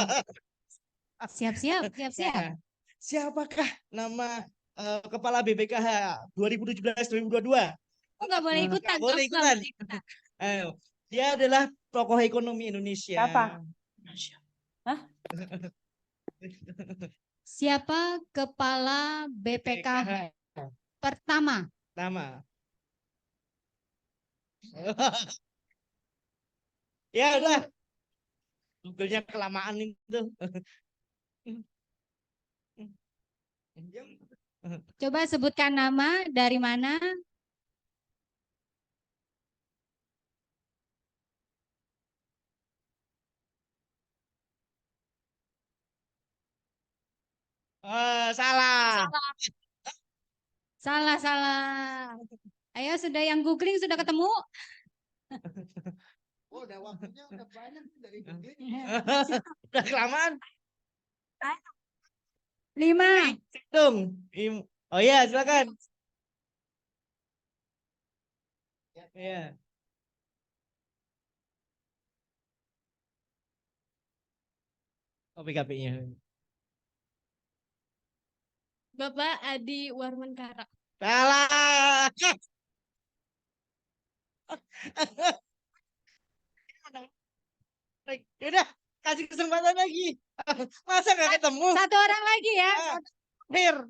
Siap-siap. Nah, siapakah nama kepala BPKH 2017-2022? Oh, nggak boleh ikutan. Nggak boleh ikutan. Dia adalah tokoh ekonomi Indonesia. Siapa? Siapa kepala BPKH pertama? Pertama. Ya udah. Google-nya kelamaan itu. Coba sebutkan nama, dari mana? Salah. Salah. Ayo, sudah yang googling sudah ketemu? Oh, udah waktunya udah banyak dari Google. Udah kelamaan. 5. Hitung. Oh iya, silakan. Ya. Oh, PKP-nya. Bapak Adi Warmankara. Salah. Udah, kasih kesempatan lagi. Masa nggak ketemu? Satu orang lagi ya. Akhir.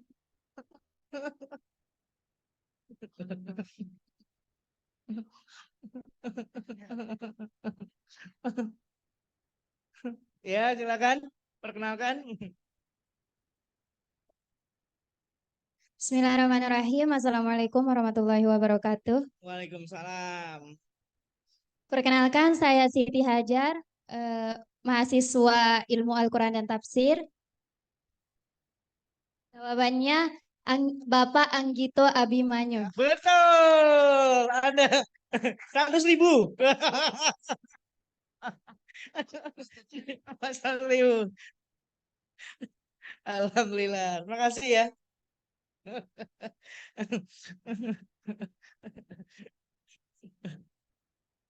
Ya, silakan. Perkenalkan. Bismillahirrahmanirrahim. Assalamualaikum warahmatullahi wabarakatuh. Waalaikumsalam. Perkenalkan, saya Siti Hajar, mahasiswa Ilmu Al-Quran dan Tafsir. Jawabannya Bapak Anggito Abimanyu. Betul. Ada 100.000. 100.000. Alhamdulillah. Terima kasih ya.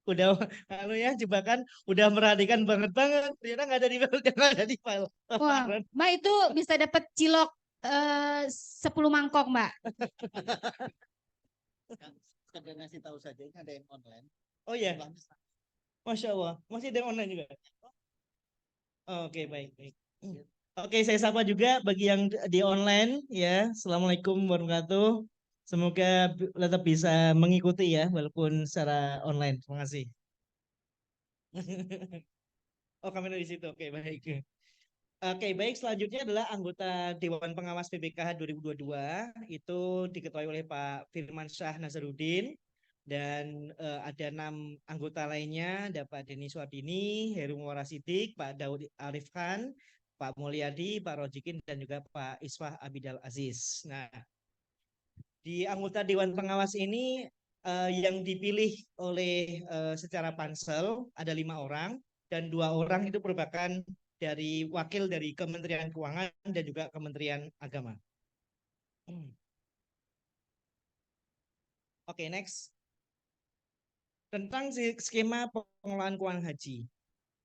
Udah lalu ya jebakan udah merhatikan banget ternyata nggak ada di file nggak ada di file. Wah, Mbak itu bisa dapat cilok 10 mangkok, Mbak. Sekedar ngasih tahu saja ini ada yang online. Oh ya, Masya Allah, masih ada yang online juga. Oke, baik. Oke, saya sapa juga bagi yang di online ya. Assalamualaikum warahmatullahi wabarakatuh. Semoga tetap bisa mengikuti ya walaupun secara online. Terima kasih. Oh, kamera di situ. Oke, baik. Oke, baik. Selanjutnya adalah anggota Dewan Pengawas BPKH 2022. Itu diketuai oleh Pak Firman Syah Nazarudin. Dan ada 6 anggota lainnya. Ada Pak Denny Suardini, Heru Warasidik, Pak Daud Arif Khan, Pak Mulyadi, Pak Rojikin, dan juga Pak Iswah Abidal Aziz. Nah, di anggota Dewan Pengawas ini yang dipilih oleh secara pansel ada 5 orang. Dan 2 orang itu merupakan dari wakil dari Kementerian Keuangan dan juga Kementerian Agama. Oke, next. Tentang skema pengelolaan keuangan haji.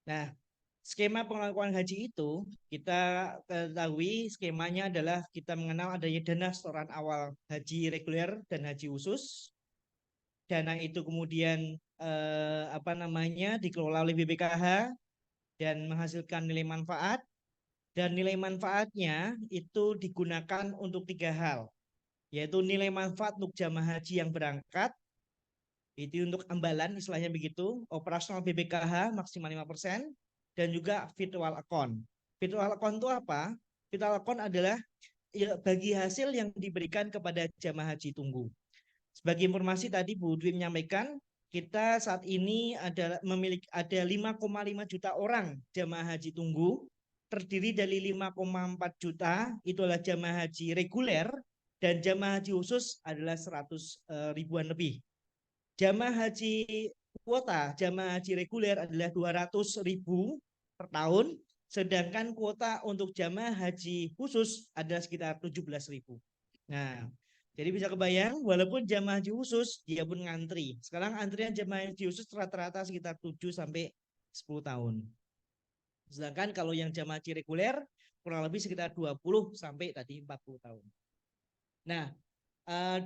Nah, skema pengelolaan keuangan haji itu kita ketahui skemanya adalah kita mengenal adanya dana setoran awal haji reguler dan haji khusus. Dana itu kemudian dikelola oleh BPKH dan menghasilkan nilai manfaat. Dan nilai manfaatnya itu digunakan untuk 3 hal, yaitu nilai manfaat untuk jamaah haji yang berangkat, itu untuk ambalan istilahnya begitu, operasional BPKH maksimal 5%, dan juga virtual account. Virtual account itu apa? Virtual account adalah bagi hasil yang diberikan kepada jamaah haji tunggu. Sebagai informasi tadi Bu Dwi menyampaikan, kita saat ini ada 5,5 juta orang jamaah haji tunggu, terdiri dari 5,4 juta itu adalah jamaah haji reguler dan jamaah haji khusus adalah 100 ribuan lebih. Jamaah haji kuota jamaah haji reguler adalah 200.000 per tahun, sedangkan kuota untuk jamaah haji khusus adalah sekitar 17.000. Nah, jadi bisa kebayang walaupun jamaah haji khusus dia pun ngantri. Sekarang antrian jamaah haji khusus rata-rata sekitar 7 sampai 10 tahun. Sedangkan kalau yang jamaah haji reguler kurang lebih sekitar 20 sampai tadi 40 tahun. Nah,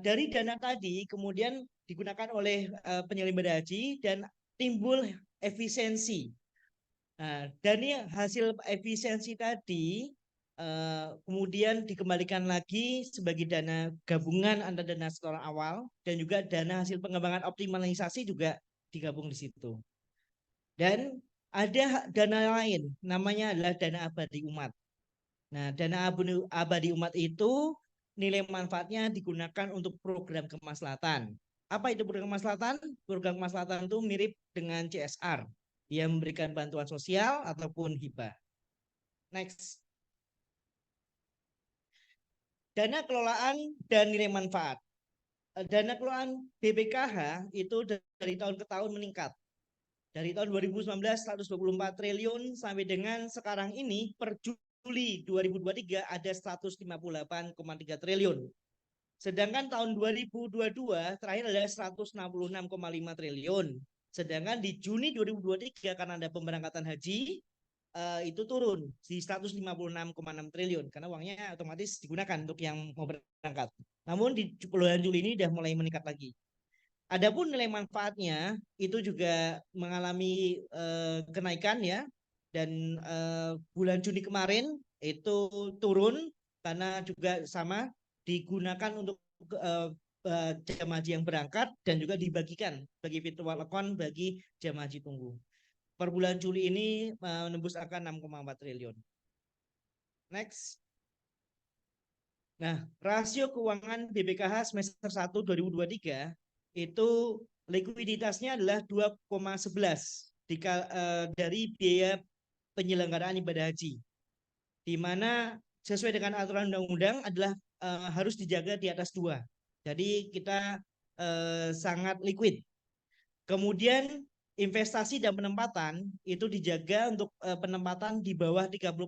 dari dana tadi kemudian digunakan oleh penyelenggara haji dan timbul efisiensi. Nah, dan ini hasil efisiensi tadi kemudian dikembalikan lagi sebagai dana gabungan antara dana setoran awal dan juga dana hasil pengembangan optimalisasi juga digabung di situ. Dan ada dana lain namanya adalah dana abadi umat. Nah, dana abadi umat itu nilai manfaatnya digunakan untuk program kemaslahatan. Apa itu program kemaslahatan? Program kemaslahatan itu mirip dengan CSR. Dia memberikan bantuan sosial ataupun hibah. Next. Dana kelolaan dan nilai manfaat. Dana kelolaan BPKH itu dari tahun ke tahun meningkat. Dari tahun 2019 124 triliun sampai dengan sekarang ini per Juli 2023 ada 158,3 triliun. Sedangkan tahun 2022 terakhir adalah 166,5 triliun. Sedangkan di Juni 2023 karena ada pemberangkatan haji itu turun di 156,6 triliun karena uangnya otomatis digunakan untuk yang mau berangkat. Namun di bulan Juli ini sudah mulai meningkat lagi. Adapun nilai manfaatnya itu juga mengalami kenaikan ya, dan bulan Juni kemarin itu turun karena juga sama digunakan untuk jemaah haji yang berangkat dan juga dibagikan bagi virtual account bagi jemaah haji tunggu. Per bulan Juli ini menembus angka 6,4 triliun. Next. Nah, rasio keuangan BPKH semester 1 2023 itu likuiditasnya adalah 2,11 dari biaya penyelenggaraan ibadah haji. Di mana sesuai dengan aturan undang-undang adalah harus dijaga di atas 2. Jadi kita sangat liquid. Kemudian investasi dan penempatan itu dijaga untuk penempatan di bawah 30%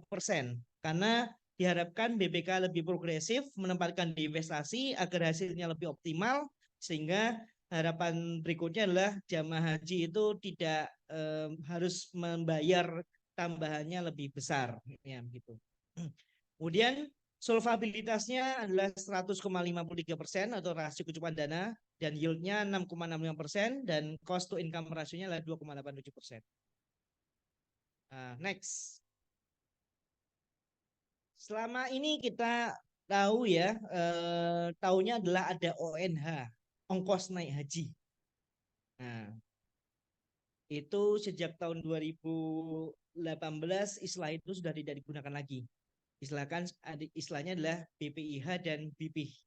karena diharapkan BPK lebih progresif menempatkan di investasi agar hasilnya lebih optimal, sehingga harapan berikutnya adalah jamaah haji itu tidak harus membayar tambahannya lebih besar ya begitu. Kemudian solvabilitasnya adalah 100,53% atau rasio kecukupan dana, dan yieldnya 6,65% dan cost to income rasionya adalah 2,87%. Next. Selama ini kita tahu ya, tahunya adalah ada ONH, ongkos naik haji. Nah, itu sejak tahun 2018 istilah itu sudah tidak digunakan lagi. Istilahnya adalah BPIH dan BPIH.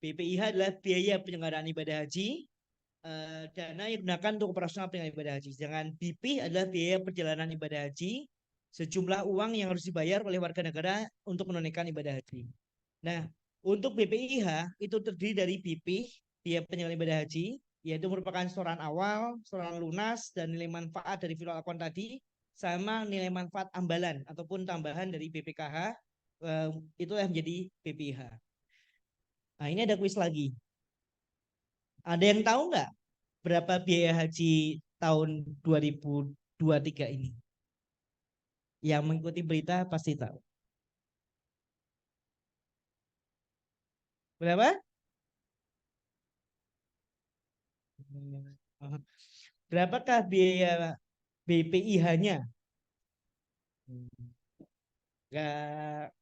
BPIH adalah biaya penyelenggaraan ibadah haji, dana yang digunakan untuk operasional penyelenggaraan ibadah haji. Sedangkan BPIH adalah biaya perjalanan ibadah haji, sejumlah uang yang harus dibayar oleh warga negara untuk menunaikan ibadah haji. Nah, untuk BPIH itu terdiri dari BPIH, biaya penyelenggaraan ibadah haji, yaitu merupakan setoran awal, setoran lunas, dan nilai manfaat dari virtual account tadi, sama nilai manfaat ambalan ataupun tambahan dari BPKH, itulah yang menjadi BPIH. Nah, ini ada kuis lagi. Ada yang tahu nggak berapa biaya haji tahun 2023 ini? Yang mengikuti berita pasti tahu. Berapa? Berapakah biaya BPIH-nya? Enggak.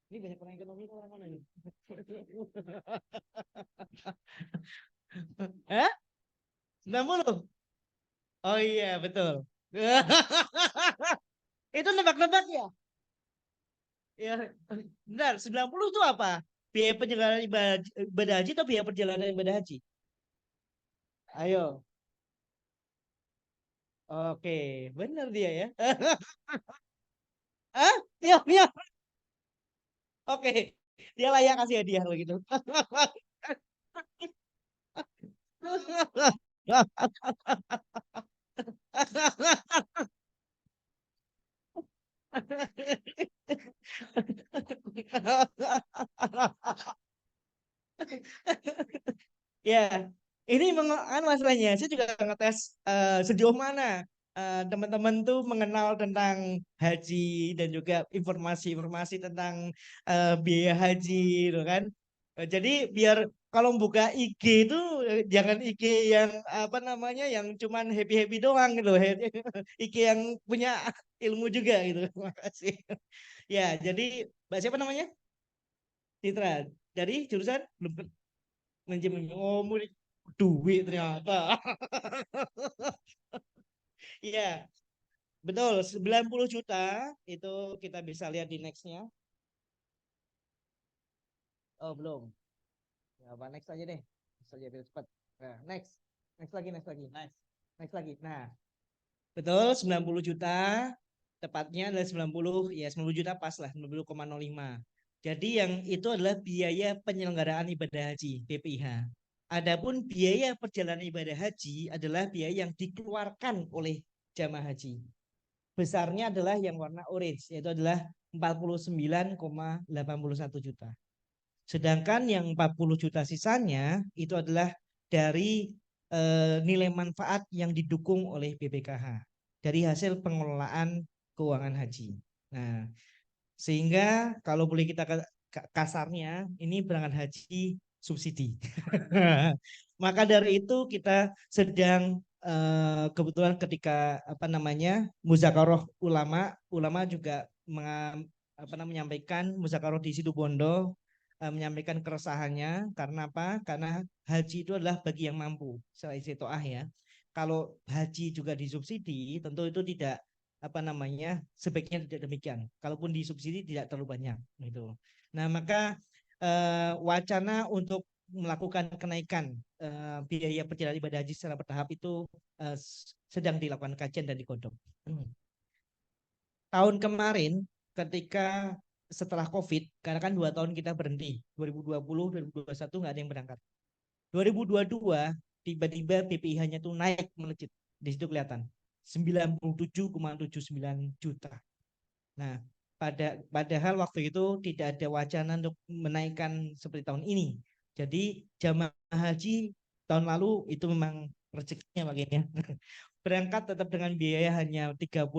Ini banyak orang ekonomi itu orang mana ini? Hah? 90? Oh iya, betul. Itu nebak-nebak ya? Ya, benar. 90 itu apa? Biaya penyelenggaraan ibadah haji atau biaya perjalanan ibadah haji? Ayo. Oke, benar dia ya. Hah? Iya, iya. Oke, dia layak kasih hadiah begitu. Ya, ini masalahnya. Saya juga ngetes sejauh mana teman-teman tuh mengenal tentang haji dan juga informasi-informasi tentang biaya haji, gitu kan. Jadi biar kalau buka IG itu jangan IG yang apa namanya yang cuman happy-happy doang gitu. IG yang punya ilmu juga gitu. Makasih. Ya, jadi Mbak siapa namanya? Citra. Dari jurusan belum manajemen. Oh, duit ternyata. Iya, betul. 90 juta itu kita bisa lihat di nextnya. Oh, belum. Ya, apa next aja deh. Next aja biar cepat. Nah, next. Next lagi, next lagi. Next lagi. Nah, betul 90 juta. Tepatnya adalah 90, ya 90 juta pas lah, 90,05. Jadi yang itu adalah biaya penyelenggaraan ibadah haji, BPIH. Adapun biaya perjalanan ibadah haji adalah biaya yang dikeluarkan oleh jamaah haji. Besarnya adalah yang warna orange, yaitu adalah 49,81 juta. Sedangkan yang 40 juta sisanya itu adalah dari nilai manfaat yang didukung oleh BPKH dari hasil pengelolaan keuangan haji. Nah, sehingga kalau boleh kita kasarnya ini berangkat haji subsidi. Maka dari itu kita sedang kebetulan ketika apa namanya muzakarah ulama juga menyampaikan muzakarah di Situbondo, menyampaikan keresahannya karena apa? Karena haji itu adalah bagi yang mampu. Selain sitoah ya. Kalau haji juga disubsidi, tentu itu tidak apa namanya sebaiknya tidak demikian. Kalaupun disubsidi tidak terlalu banyak gitu. Nah, maka wacana untuk melakukan kenaikan biaya perjalanan ibadah haji secara bertahap itu sedang dilakukan kajian dan digodok. Tahun kemarin ketika setelah COVID, karena kan 2 tahun kita berhenti, 2020, 2021 nggak ada yang berangkat. 2022 tiba-tiba PPIH-nya tuh naik melejit, di situ kelihatan 97,79 juta. Nah, padahal waktu itu tidak ada wacana untuk menaikkan seperti tahun ini. Jadi jamaah haji tahun lalu itu memang rezekinya bagiannya. Berangkat tetap dengan biaya hanya 39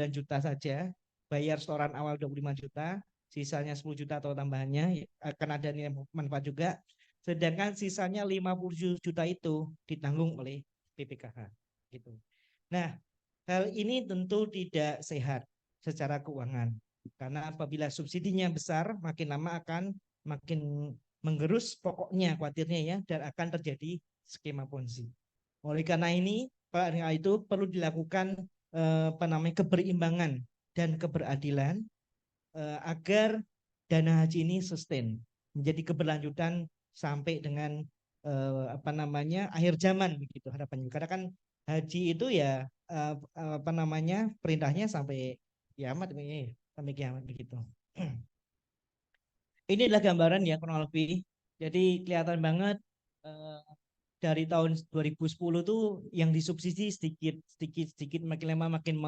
juta saja, bayar setoran awal 25 juta, sisanya 10 juta atau tambahannya akan ada nilai manfaat juga. Sedangkan sisanya 50 juta itu ditanggung oleh BPKH gitu. Nah, hal ini tentu tidak sehat secara keuangan. Karena apabila subsidinya besar, makin lama akan makin menggerus pokoknya khawatirnya ya, dan akan terjadi skema ponzi. Oleh karena ini, itu perlu dilakukan keberimbangan dan keberadilan agar dana haji ini sustain, menjadi keberlanjutan sampai dengan akhir zaman begitu harapannya. Karena kan haji itu ya perintahnya sampai kiamat sampai kiamat begitu. Ini adalah gambaran ya kurang lebih. Jadi kelihatan banget dari tahun 2010 tuh yang disubsidi sedikit makin lama makin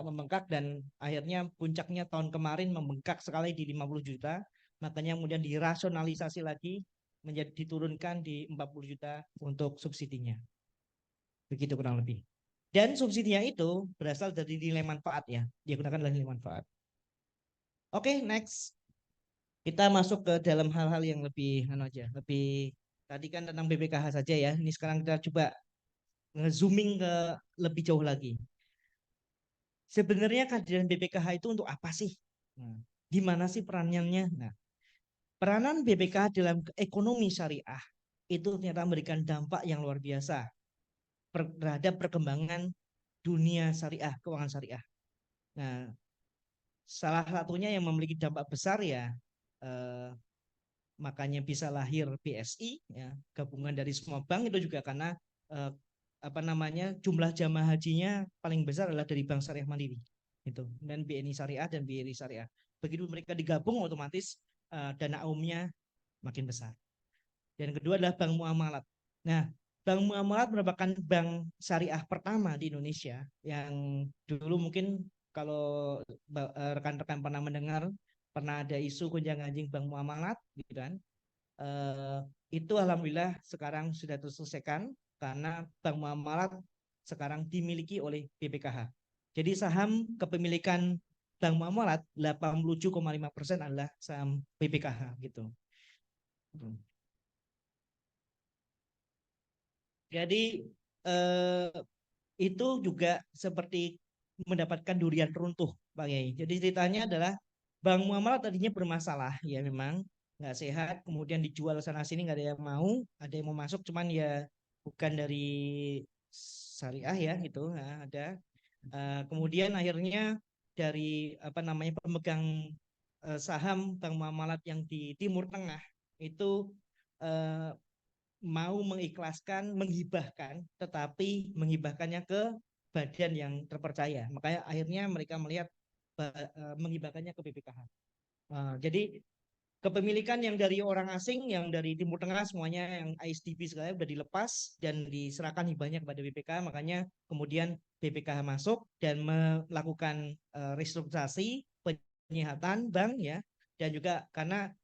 membengkak dan akhirnya puncaknya tahun kemarin membengkak sekali di 50 juta. Makanya kemudian dirasionalisasi lagi menjadi diturunkan di 40 juta untuk subsidinya. Begitu kurang lebih. Dan subsidinya itu berasal dari nilai manfaat ya. Dia gunakan nilai manfaat. Oke, next. Kita masuk ke dalam hal-hal yang lebih lebih tadi kan tentang BPKH saja ya. Ini sekarang kita coba nge-zooming ke lebih jauh lagi. Sebenarnya kehadiran BPKH itu untuk apa sih? Nah, gimana sih peranannya? Nah, peranan BPKH dalam ekonomi syariah itu ternyata memberikan dampak yang luar biasa terhadap perkembangan dunia syariah, keuangan syariah. Nah, salah satunya yang memiliki dampak besar ya makanya bisa lahir BSI ya, gabungan dari semua bank itu juga karena jumlah jamaah hajinya paling besar adalah dari Bank Syariah Mandiri itu, dan BNI Syariah dan BRI Syariah. Begitu mereka digabung otomatis dana umumnya makin besar. Dan kedua adalah Bank Muamalat. Nah, Bank Muamalat merupakan bank syariah pertama di Indonesia yang dulu mungkin kalau rekan-rekan pernah mendengar pernah ada isu gonjang-ganjing Bank Muamalat gitu kan. Itu alhamdulillah sekarang sudah terselesaikan karena Bank Muamalat sekarang dimiliki oleh BPKH. Jadi saham kepemilikan Bank Muamalat 87,5% adalah saham BPKH gitu. Jadi eh, itu juga seperti mendapatkan durian runtuh, Pak Yai. Jadi ceritanya adalah Bank Muamalah tadinya bermasalah, ya memang nggak sehat, kemudian dijual sana sini nggak ada yang mau, ada yang mau masuk, cuman ya bukan dari syariah ya gitu, nah, ada. Kemudian akhirnya dari apa namanya pemegang saham Bank Muamalat yang di Timur Tengah itu eh, mau mengikhlaskan, menghibahkan, tetapi menghibahkannya ke badan yang terpercaya. Makanya akhirnya mereka melihat menghibahkannya ke BPKH. Jadi kepemilikan yang dari orang asing, yang dari Timur Tengah semuanya yang ISDB segala sudah dilepas dan diserahkan hibahnya kepada BPKH. Makanya kemudian BPKH masuk dan melakukan restrukturisasi penyihatan bank ya, dan juga karena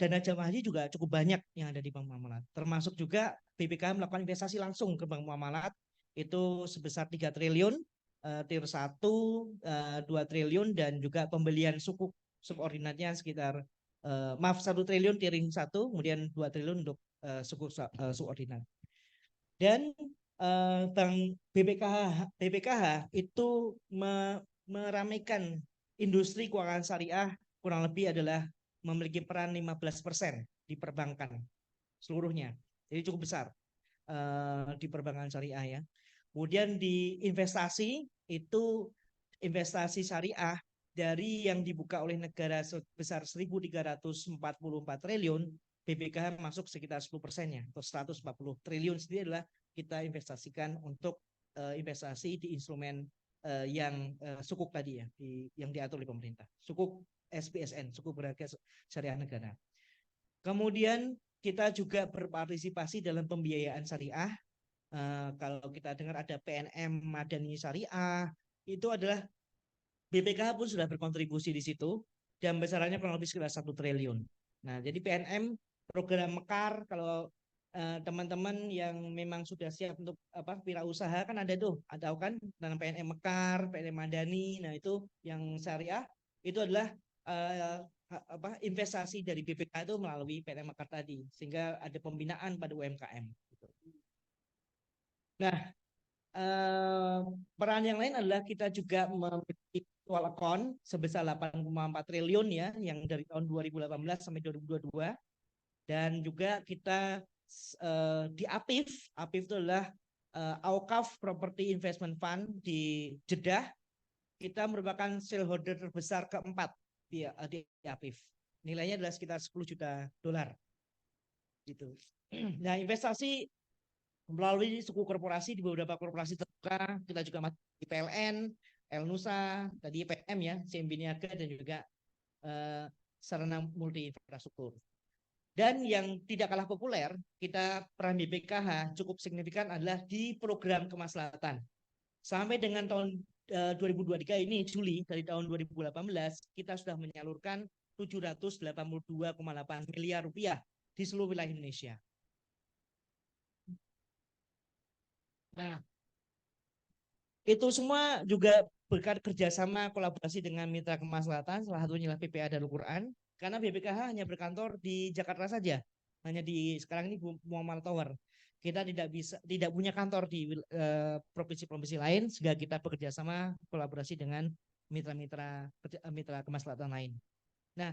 dana jamaah haji juga cukup banyak yang ada di Bank Muamalat. Termasuk juga BPKH melakukan investasi langsung ke Bank Muamalat itu sebesar 3 triliun, tier 1, 2 triliun, dan juga pembelian suku subordinatnya sekitar 1 triliun tiering 1, kemudian 2 triliun untuk suku subordinat. Dan Bank BPKH itu meramaikan industri keuangan syariah kurang lebih adalah memiliki peran 15% di perbankan seluruhnya. Jadi cukup besar di perbankan syariah ya. Kemudian di investasi itu investasi syariah dari yang dibuka oleh negara sebesar 1.344 triliun, BPKH masuk sekitar 10%-nya atau 140 triliun sendiri adalah kita investasikan untuk investasi di instrumen yang sukuk tadi ya, yang diatur oleh pemerintah. Sukuk SBSN, sukuk berharga syariah negara. Kemudian kita juga berpartisipasi dalam pembiayaan syariah. Kalau kita dengar ada PNM Madani Syariah, itu adalah BPKH pun sudah berkontribusi di situ dan besarannya kurang lebih sekitar 1 triliun. Nah, jadi PNM program Mekar, kalau teman-teman yang memang sudah siap untuk apa wirausaha kan ada tuh, ada kan dalam PNM Mekar, PNM Madani. Nah, itu yang syariah itu adalah apa investasi dari BPKH itu melalui PNM Mekar tadi, sehingga ada pembinaan pada UMKM. Nah, peran yang lain adalah kita juga memiliki virtual account sebesar 8,4 triliun ya, yang dari tahun 2018 sampai 2022. Dan juga kita di APIF itu adalah Awqaf Property Investment Fund di Jeddah. Kita merupakan shareholder terbesar keempat di APIF. Nilainya adalah sekitar 10 juta dolar. Gitu. Nah, investasi melalui suku korporasi di beberapa korporasi terbuka, kita juga masuk di PLN, El Nusa, tadi PM ya, CMB Niaga, dan juga sarana multi infrastruktur. Dan yang tidak kalah populer, kita peran BPKH cukup signifikan adalah di program kemaslahatan. Sampai dengan tahun 2023 ini, Juli, dari tahun 2018, kita sudah menyalurkan 782,8 miliar rupiah di seluruh wilayah Indonesia. Nah, itu semua juga berkat kerjasama kolaborasi dengan mitra kemaslahatan, salah satunya adalah PPA Darul Quran, karena BPKH hanya berkantor di Jakarta saja, hanya di sekarang ini Muhammad Tower. Kita tidak punya kantor di provinsi-provinsi lain, sehingga kita bekerja sama kolaborasi dengan mitra kemaslahatan lain. Nah,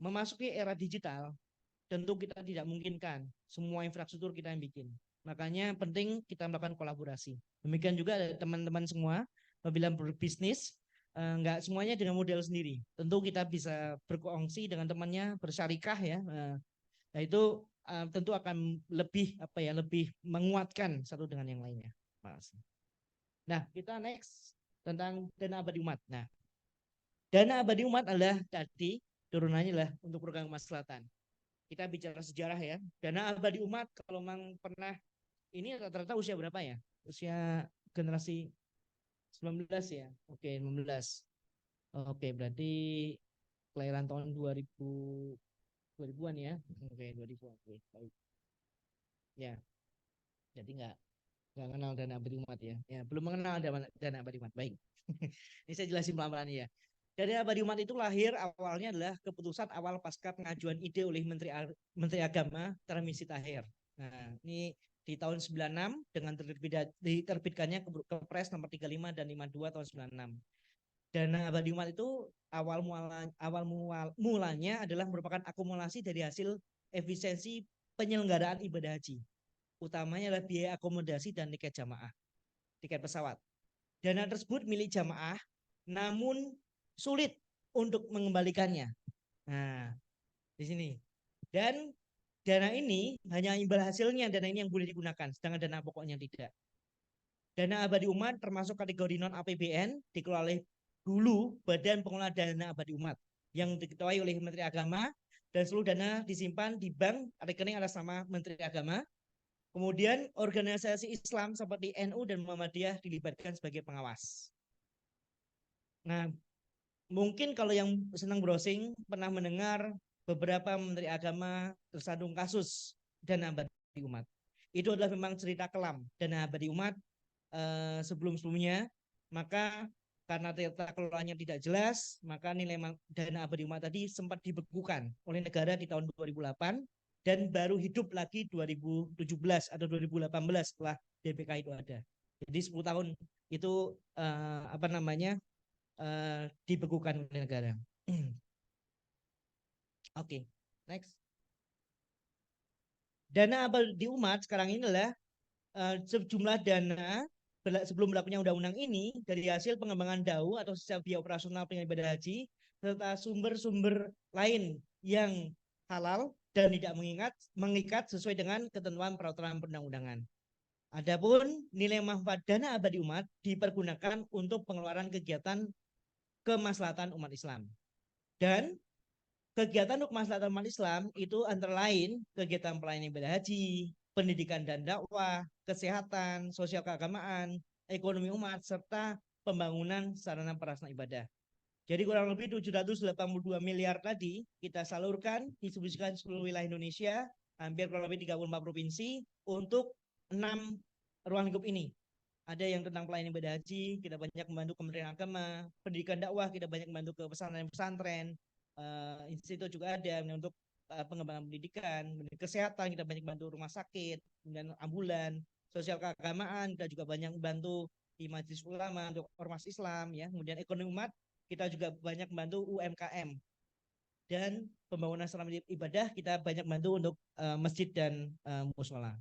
memasuki era digital, tentu kita tidak memungkinkan semua infrastruktur kita yang bikin. Makanya penting kita melakukan kolaborasi. Demikian juga teman-teman semua, apabila berbisnis, nggak semuanya dengan model sendiri. Tentu kita bisa berkongsi dengan temannya, bersyarikah ya. Nah itu tentu akan lebih lebih menguatkan satu dengan yang lainnya. Nah, kita next tentang dana abadi umat. Nah, dana abadi umat adalah tadi turunannya adalah untuk program kemaslahatan. Kita bicara sejarah ya. Dana abadi umat kalau memang pernah ini rata-rata usia berapa ya? Usia generasi 19 ya. Oke, 19. Oke, berarti kelahiran tahun 2000-an ya. Oke, 2000-an. Oke, baik. Ya. Jadi nggak kenal dana abadi umat ya. Ya, belum mengenal dana abadi umat. Baik. Ini saya jelasin pelan-pelan ya. Dana Abadi Umat itu lahir awalnya adalah keputusan awal pasca pengajuan ide oleh Menteri Agama Tarmizi Tahir. Nah, ini di tahun 96 dengan diterbitkannya Kepres nomor 35 dan 52 tahun 96. Dana Abadi Umat itu awal mulanya adalah merupakan akumulasi dari hasil efisiensi penyelenggaraan ibadah haji. Utamanya adalah biaya akomodasi dan tiket jamaah, tiket pesawat. Dana tersebut milik jamaah, namun sulit untuk mengembalikannya. Nah, di sini. Dan dana ini hanya imbal hasilnya, dana ini yang boleh digunakan, sedangkan dana pokoknya tidak. Dana Abadi Umat termasuk kategori non APBN, dikelola oleh dulu Badan Pengelola Dana Abadi Umat yang diketuai oleh Menteri Agama, dan seluruh dana disimpan di bank rekening atas nama Menteri Agama. Kemudian organisasi Islam seperti NU dan Muhammadiyah dilibatkan sebagai pengawas. Nah, mungkin kalau yang senang browsing pernah mendengar beberapa menteri agama tersandung kasus dana abadi umat. Itu adalah memang cerita kelam dana abadi umat sebelum-sebelumnya. Maka karena tata kelolanya tidak jelas, maka nilai dana abadi umat tadi sempat dibekukan oleh negara di tahun 2008 dan baru hidup lagi 2017 atau 2018 setelah BPK itu ada. Jadi 10 tahun itu dibekukan oleh negara. Oke, next. Dana abadi umat sekarang ini adalah sejumlah dana sebelum berlakunya unggang-undang ini dari hasil pengembangan DAU atau sisa biaya operasional penyelenggara ibadah haji serta sumber-sumber lain yang halal dan tidak mengikat sesuai dengan ketentuan peraturan perundang-undangan. Adapun nilai manfaat dana abadi umat dipergunakan untuk pengeluaran kegiatan kemaslahatan umat Islam. Dan kegiatan untuk kemaslahatan umat Islam itu antara lain kegiatan pelayanan ibadah haji, pendidikan dan dakwah, kesehatan, sosial keagamaan, ekonomi umat, serta pembangunan sarana prasarana ibadah. Jadi kurang lebih 782 miliar tadi kita salurkan, distribusikan seluruh wilayah Indonesia, hampir kurang lebih 34 provinsi untuk 6 ruang lingkup ini. Ada yang tentang pelayanan ibadah haji, kita banyak membantu Kementerian Agama, pendidikan dakwah, kita banyak membantu ke pesantren-pesantren, institut juga ada untuk pengembangan pendidikan, kesehatan, kita banyak membantu rumah sakit, kemudian ambulan, sosial keagamaan, kita juga banyak membantu di majelis ulama untuk ormas Islam, ya. Kemudian ekonomi umat, kita juga banyak membantu UMKM. Dan pembangunan sarana ibadah, kita banyak membantu untuk masjid dan mushola.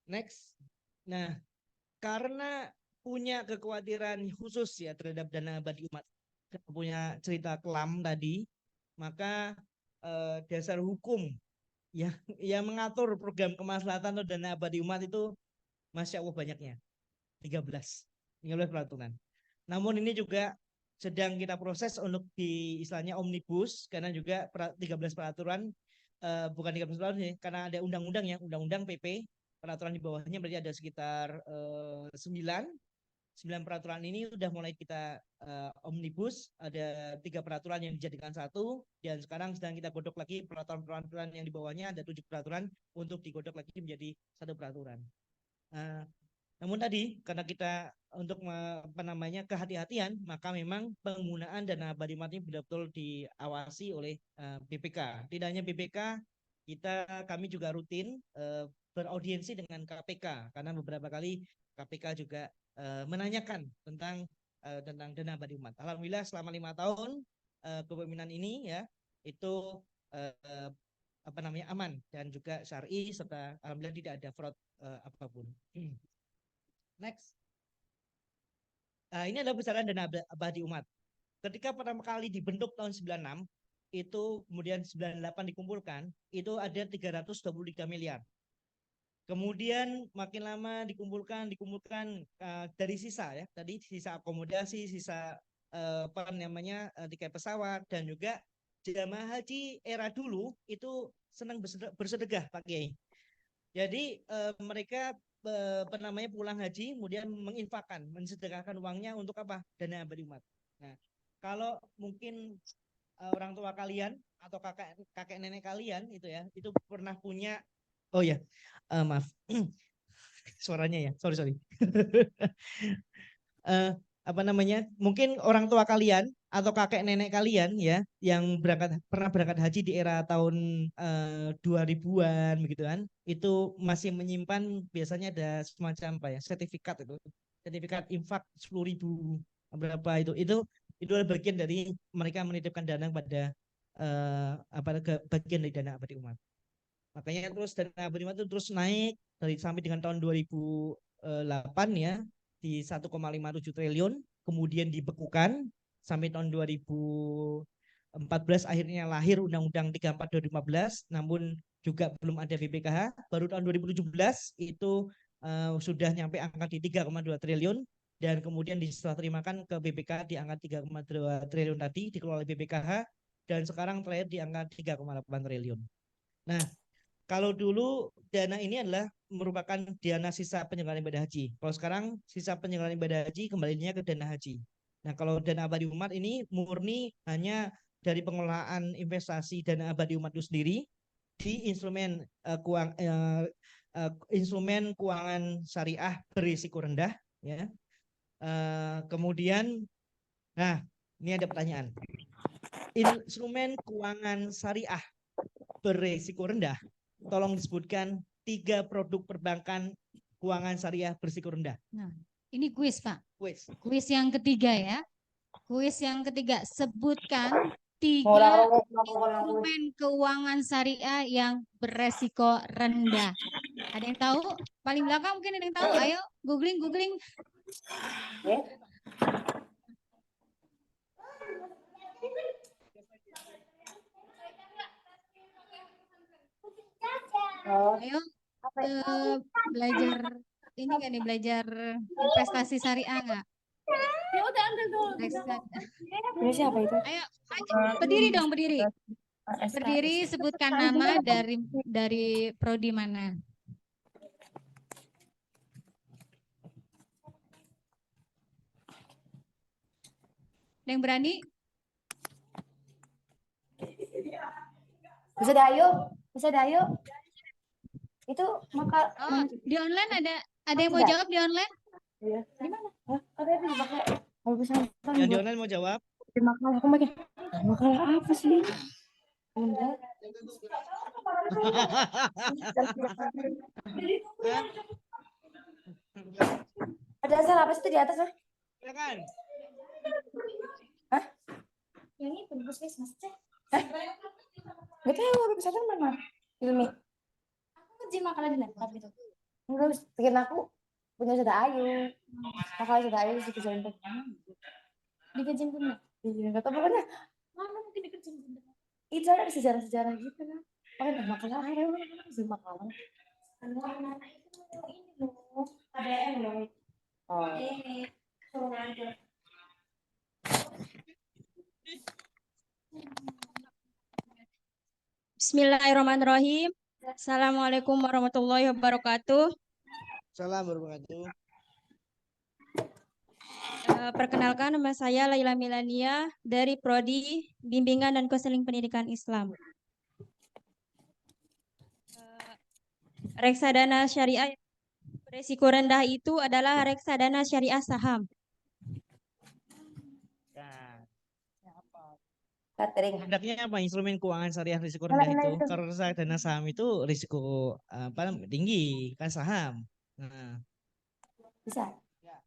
Next. Nah, karena punya kekhawatiran khusus ya terhadap dana abadi umat, punya cerita kelam tadi, maka dasar hukum ya yang mengatur program kemaslahatan atau dana abadi umat itu Masya Allah banyaknya 13 peraturan. Namun ini juga sedang kita proses untuk di istilahnya omnibus, karena juga 13 peraturan bukan 13 peraturan ya, karena ada undang-undang ya, undang-undang PP, peraturan di bawahnya berarti ada sekitar 9 peraturan ini sudah mulai kita omnibus, ada 3 peraturan yang dijadikan satu, dan sekarang sedang kita godok lagi peraturan-peraturan yang di bawahnya, ada 7 peraturan untuk digodok lagi menjadi 1 peraturan. Namun tadi karena kita untuk kehati-hatian, maka memang penggunaan dana abadi umat ini betul-betul diawasi oleh BPK. Tidak hanya BPK, kami juga rutin beraudiensi dengan KPK, karena beberapa kali KPK juga menanyakan tentang dana abadi umat. Alhamdulillah selama 5 tahun kepemimpinan ini ya itu aman dan juga syar'i, serta alhamdulillah tidak ada fraud apapun. Next. Ini adalah besaran dana abadi umat. Ketika pertama kali dibentuk tahun 96, itu kemudian 98 dikumpulkan, itu ada 323 miliar. Kemudian makin lama dikumpulkan dari sisa ya, tadi sisa akomodasi, sisa tiket pesawat, dan juga jamaah haji era dulu itu senang bersedekah Pak Kiai. Jadi mereka pulang haji kemudian mensedekahkan uangnya untuk apa? Dana abadi umat. Nah, kalau mungkin orang tua kalian atau kakek nenek kalian itu ya, itu pernah punya, oh ya, maaf suaranya ya, sorry apa namanya, mungkin orang tua kalian atau kakek nenek kalian ya yang pernah berangkat haji di era tahun 2000-an begitu kan, itu masih menyimpan biasanya ada semacam apa ya, sertifikat infak 10.000 berapa itu adalah bagian dari mereka menitipkan dana pada bagian dari dana abadi umat. Makanya terus dana abadi umat itu terus naik sampai dengan tahun 2008 ya di 1,57 triliun, kemudian dibekukan sampai tahun 2014 akhirnya lahir Undang-Undang 34 2015, namun juga belum ada BPKH. Baru tahun 2017 itu sudah nyampe angka di 3,2 triliun dan kemudian setelah terimakan ke BPKH di angka 3,2 triliun tadi dikelola oleh BPKH dan sekarang terakhir di angka 3,8 triliun. Nah, kalau dulu dana ini adalah merupakan dana sisa penyelenggaraan ibadah haji. Kalau sekarang sisa penyelenggaraan ibadah haji kembalinya ke dana haji. Nah, kalau dana abadi umat ini murni hanya dari pengelolaan investasi dana abadi umat itu sendiri di instrumen keuangan syariah berisiko rendah ya. Kemudian nah, ini ada pertanyaan. Instrumen keuangan syariah berisiko rendah, tolong disebutkan 3 produk perbankan keuangan syariah berisiko rendah. Nah, ini kuis, Pak. Kuis. Kuis yang ketiga ya. Kuis yang ketiga, sebutkan 3 instrumen keuangan syariah yang beresiko rendah. Ada yang tahu? Paling belakang mungkin ada yang tahu. Ayo googling. Ayo belajar ini kan nih, belajar investasi syariah nggak? Ini siapa itu? Ayo berdiri dong, berdiri. Berdiri, sebutkan nama dari prodi mana. Ada yang berani? Bisa Dayu. Itu maka Di online ada yang mau jawab di online? Iya. Di mana? Ada yang dipakai. Kalau bisa Yang di online mau jawab? makalah aku makin. Makalah apa sih? Ada asal apa sih itu di atas ah? Silakan. Hah? Yang ini bungkus guys, Mas Cek. Gak tahu udah bisa mana? Ilmi. Aku kerja makalah di laptop gitu. Enggak, bikin aku punya sudah Ayu. Makalah sudah Ayu sih kerjain tuh. Dikerjain bener. Iya, gak tahu pokoknya. Mana mungkin dikerjain bener. Itu ada sejarah-sejarah gitu kan. Pakai makalah Ayu, makalah. Ini loh, ada yang loh. Oh. Ini. Bismillahirrahmanirrahim. Assalamualaikum warahmatullahi wabarakatuh. Salam warahmatullahi wabarakatuh. Perkenalkan, nama saya Laila Milania dari Prodi Bimbingan dan Konseling Pendidikan Islam. Reksadana syariah berisiko rendah itu adalah reksadana syariah saham. Catering. Produknya apa? Instrumen keuangan syariah risiko rendah itu. Kalau reksadana saham itu risiko tinggi kan saham. Nah. Bisa. Ya.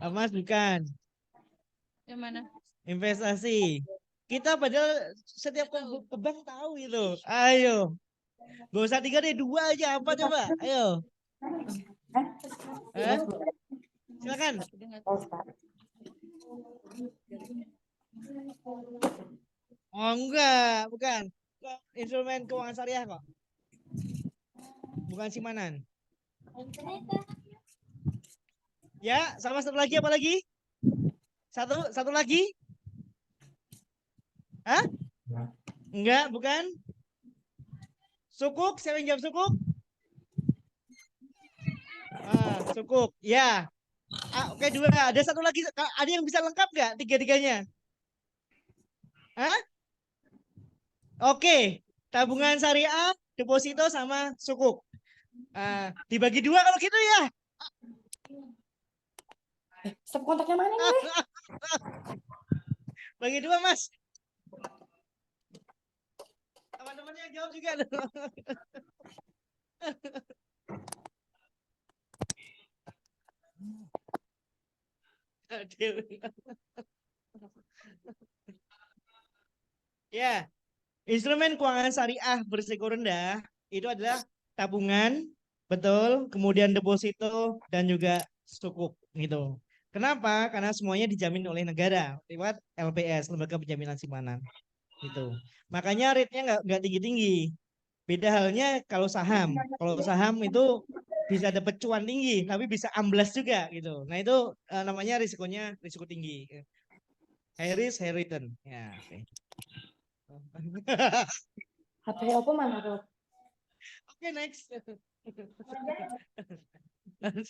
Mas bukan. Yang mana? Investasi. Kita padahal setiap ke bank tahu itu. Ayo. Gak usah 3 deh, 2 aja apa coba? Ayo. Silakan. Oh enggak, bukan. Instrumen keuangan syariah kok. Bukan simpanan. Ya, sama satu lagi apa lagi? Satu lagi? Hah? Enggak, bukan. Sukuk, siapa yang jawab sukuk? Sukuk, ya. Oke, 2. Ada satu lagi. Ada yang bisa lengkap nggak 3-3-nya? Hah? Oke, tabungan syariah, deposito sama sukuk. Dibagi 2 kalau gitu ya. Stop kontaknya mana nih? Bagi 2 Mas. Teman-teman yang jawab juga. Adil. Ya, instrumen keuangan syariah berisiko rendah itu adalah tabungan, betul, kemudian deposito dan juga sukuk gitu. Kenapa? Karena semuanya dijamin oleh negara lewat LPS, Lembaga Penjaminan Simpanan. Gitu. Makanya rate-nya nggak tinggi-tinggi. Beda halnya kalau saham. Kalau saham itu bisa dapat cuan tinggi, tapi bisa amblas juga gitu. Nah itu namanya risikonya risiko tinggi. High risk, high return. Ya, oke. HP Oppo mana tuh? Oke, next.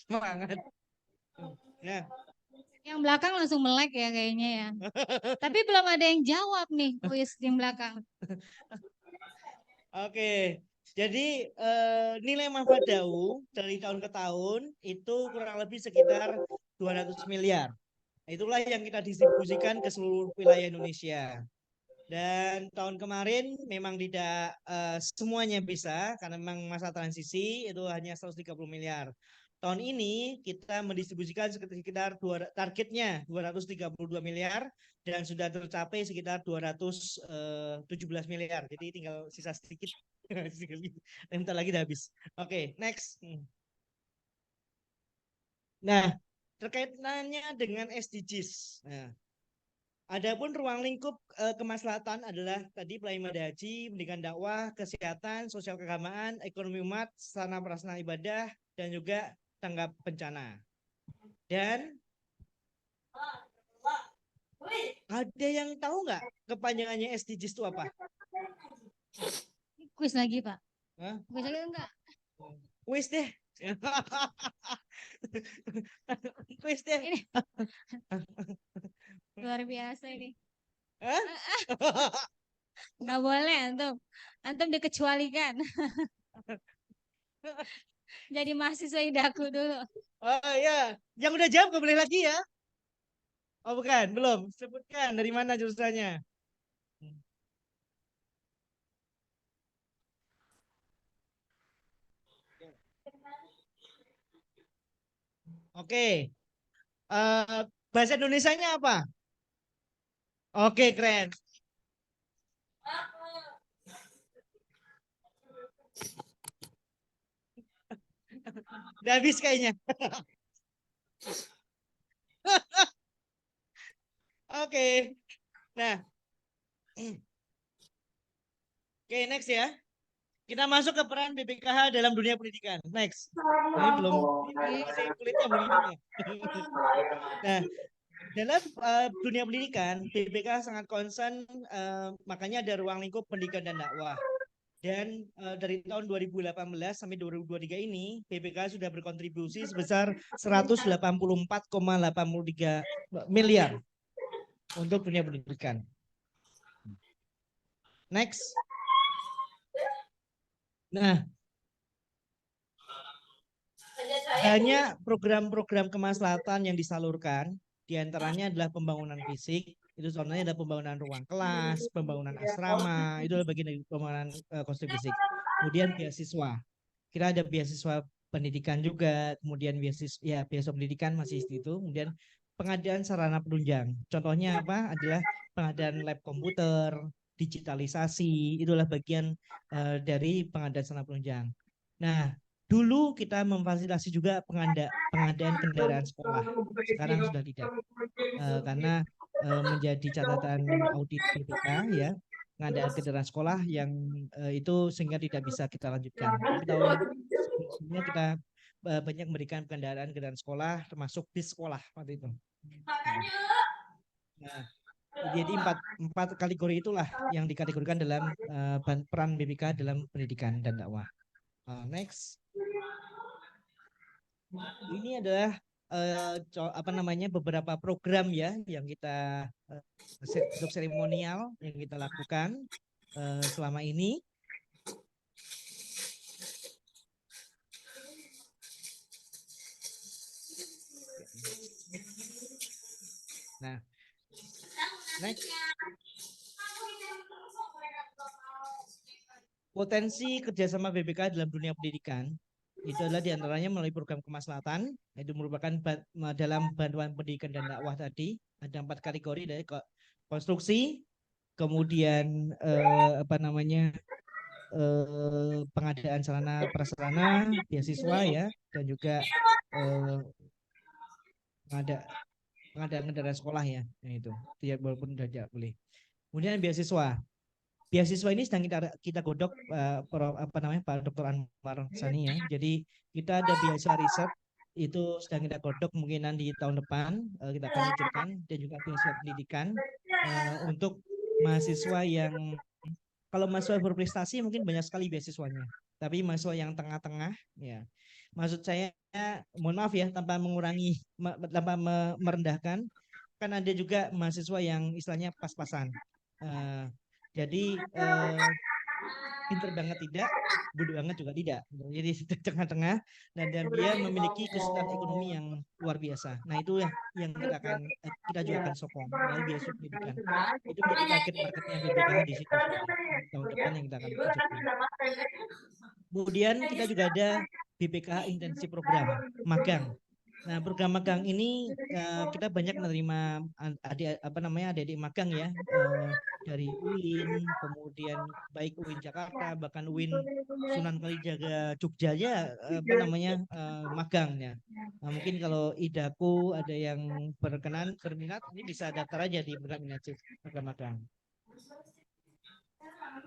Semangat. Ya. Yang belakang langsung melek ya kayaknya ya. Tapi belum ada yang jawab nih kuis yang belakang. Oke. Jadi nilai manfaat DAU dari tahun ke tahun itu kurang lebih sekitar 200 miliar. Itulah yang kita distribusikan ke seluruh wilayah Indonesia. Dan tahun kemarin memang tidak semuanya bisa karena memang masa transisi itu hanya 130 miliar. Tahun ini kita mendistribusikan sekitar targetnya 232 miliar dan sudah tercapai sekitar 217 miliar. Jadi tinggal sisa sedikit. Bentar lagi udah habis. Oke, next. Nah, terkaitannya dengan SDGs. Nah, adapun ruang lingkup kemaslahatan adalah tadi pelayanan ibadah haji, pendidikan dakwah, kesehatan, sosial keagamaan, ekonomi umat, sarana prasarana ibadah, dan juga tanggap bencana. Dan ada yang tahu nggak kepanjangannya SDGs itu apa? Kuis lagi Pak. Hah? Kuis lagi enggak? Kuis deh. Kuis deh. Ini. Luar biasa ini. Hah? Nggak boleh antum. Antum dikecualikan. Jadi mahasiswa idaku dulu. Oh iya, yang udah jawab gak boleh lagi ya? Oh bukan, belum. Sebutkan dari mana jurusannya. Oke. Bahasa Indonesianya apa? Oke, keren. Udah habis kayaknya. Oke. Nah. Oke, next ya. Kita masuk ke peran BPKH dalam dunia pendidikan. Next. Ini belum. Ini masih kulitnya begini nih. Nah, dalam dunia pendidikan, BPKH sangat concern, makanya ada ruang lingkup pendidikan dan dakwah. Dan dari tahun 2018 sampai 2023 ini, BPKH sudah berkontribusi sebesar 184,83 miliar untuk dunia pendidikan. Next. Nah, banyak program-program kemaslahatan yang disalurkan, diantaranya adalah pembangunan fisik, itu contohnya ada pembangunan ruang kelas, pembangunan asrama, itu adalah bagian dari pembangunan konstruksi fisik. Kemudian beasiswa, kira ada beasiswa pendidikan juga, kemudian beasiswa pendidikan masih itu, kemudian pengadaan sarana penunjang. Contohnya apa? Adalah pengadaan lab komputer, digitalisasi, itulah bagian dari pengadaan sarana penunjang. Nah, dulu kita memfasilitasi juga pengadaan kendaraan sekolah. Sekarang sudah tidak. Karena menjadi catatan audit BPK ya, pengadaan kendaraan sekolah yang itu sehingga tidak bisa kita lanjutkan. Tapi tahun sebelumnya kita banyak memberikan kendaraan sekolah termasuk bis sekolah waktu itu. Nah, jadi empat kategori itulah yang dikategorikan dalam peran BPK dalam pendidikan dan dakwah. Next. Ini adalah beberapa program ya yang kita untuk seremonial yang kita lakukan selama ini. Nah, next. Potensi kerjasama BPK dalam dunia pendidikan itu adalah diantaranya melalui program kemaslahatan, itu merupakan dalam bantuan pendidikan dan dakwah tadi ada 4 kategori dari konstruksi, kemudian pengadaan sarana prasarana, beasiswa ya, dan juga pengadaan kendaraan sekolah ya, itu tidak walaupun tidak boleh. Kemudian beasiswa. Beasiswa ini sedang kita godok Pak Dr. Anwar Sani ya. Jadi kita ada beasiswa riset itu sedang kita godok kemungkinan di tahun depan kita akan luncurkan, dan juga beasiswa pendidikan untuk mahasiswa yang kalau mahasiswa berprestasi mungkin banyak sekali beasiswanya. Tapi mahasiswa yang tengah-tengah ya. Maksud saya mohon maaf ya tanpa mengurangi tanpa merendahkan, kan ada juga mahasiswa yang istilahnya pas-pasan. Jadi pinter banget tidak, bodoh banget juga tidak. Jadi tengah-tengah, dan dia memiliki kesulitan ekonomi yang luar biasa. Nah itu yang kita juga akan sokong melalui beasiswa pendidikan. Itu menjadi target marketnya BPKH di situ tahun depan yang kita akan tunjukkan. Kemudian kita juga ada BPKH intensif program magang. Nah, program magang ini kita banyak menerima adik-adik magang ya, dari UIN, kemudian baik UIN Jakarta, bahkan UIN Sunan Kalijaga Jogja ya, magangnya. Nah, mungkin kalau Idaku ada yang berminat, ini bisa daftar aja di program intensif program magang.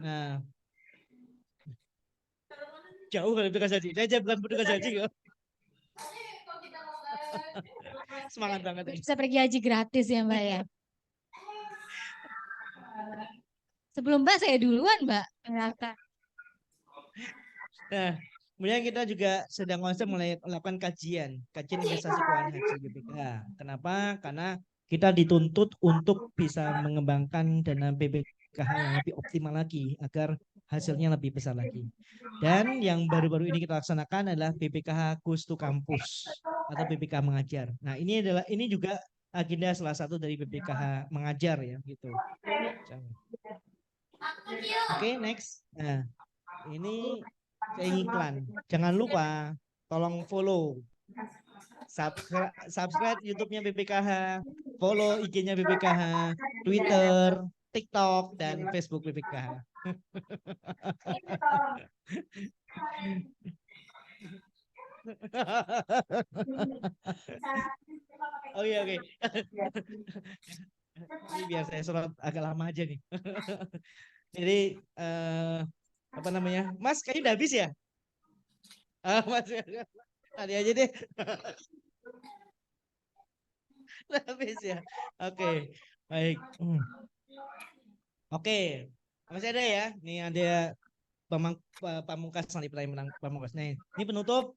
Nah, jauh kalau petugas haji, saya bukan petugas haji kok. Semangat banget. Bisa pergi haji gratis ya Mbak ya. Sebelum Mbak saya duluan Mbak. Nah, kemudian kita juga sedang melakukan kajian investasi keuangan haji BPK. Kenapa? Karena kita dituntut untuk bisa mengembangkan dana BPKH yang lebih optimal lagi agar hasilnya lebih besar lagi. Dan yang baru-baru ini kita laksanakan adalah BPKH Goes to Campus atau BPKH mengajar. Nah, ini juga agenda salah satu dari BPKH mengajar ya gitu. Oke, next. Nah, ini saya iklan. Jangan lupa tolong follow, subscribe YouTube-nya BPKH, follow IG-nya BPKH, Twitter, TikTok, dan Facebook BPKH. Oke. Ini biar saya surat agak lama aja nih. Jadi Mas kayaknya udah habis ya? Mas tadi aja deh. Udah habis ya. Oke. Baik. Oke. Masih ada ya? Nih ada Pamungkas Salib Menang Pamungkas. Nih, ini penutup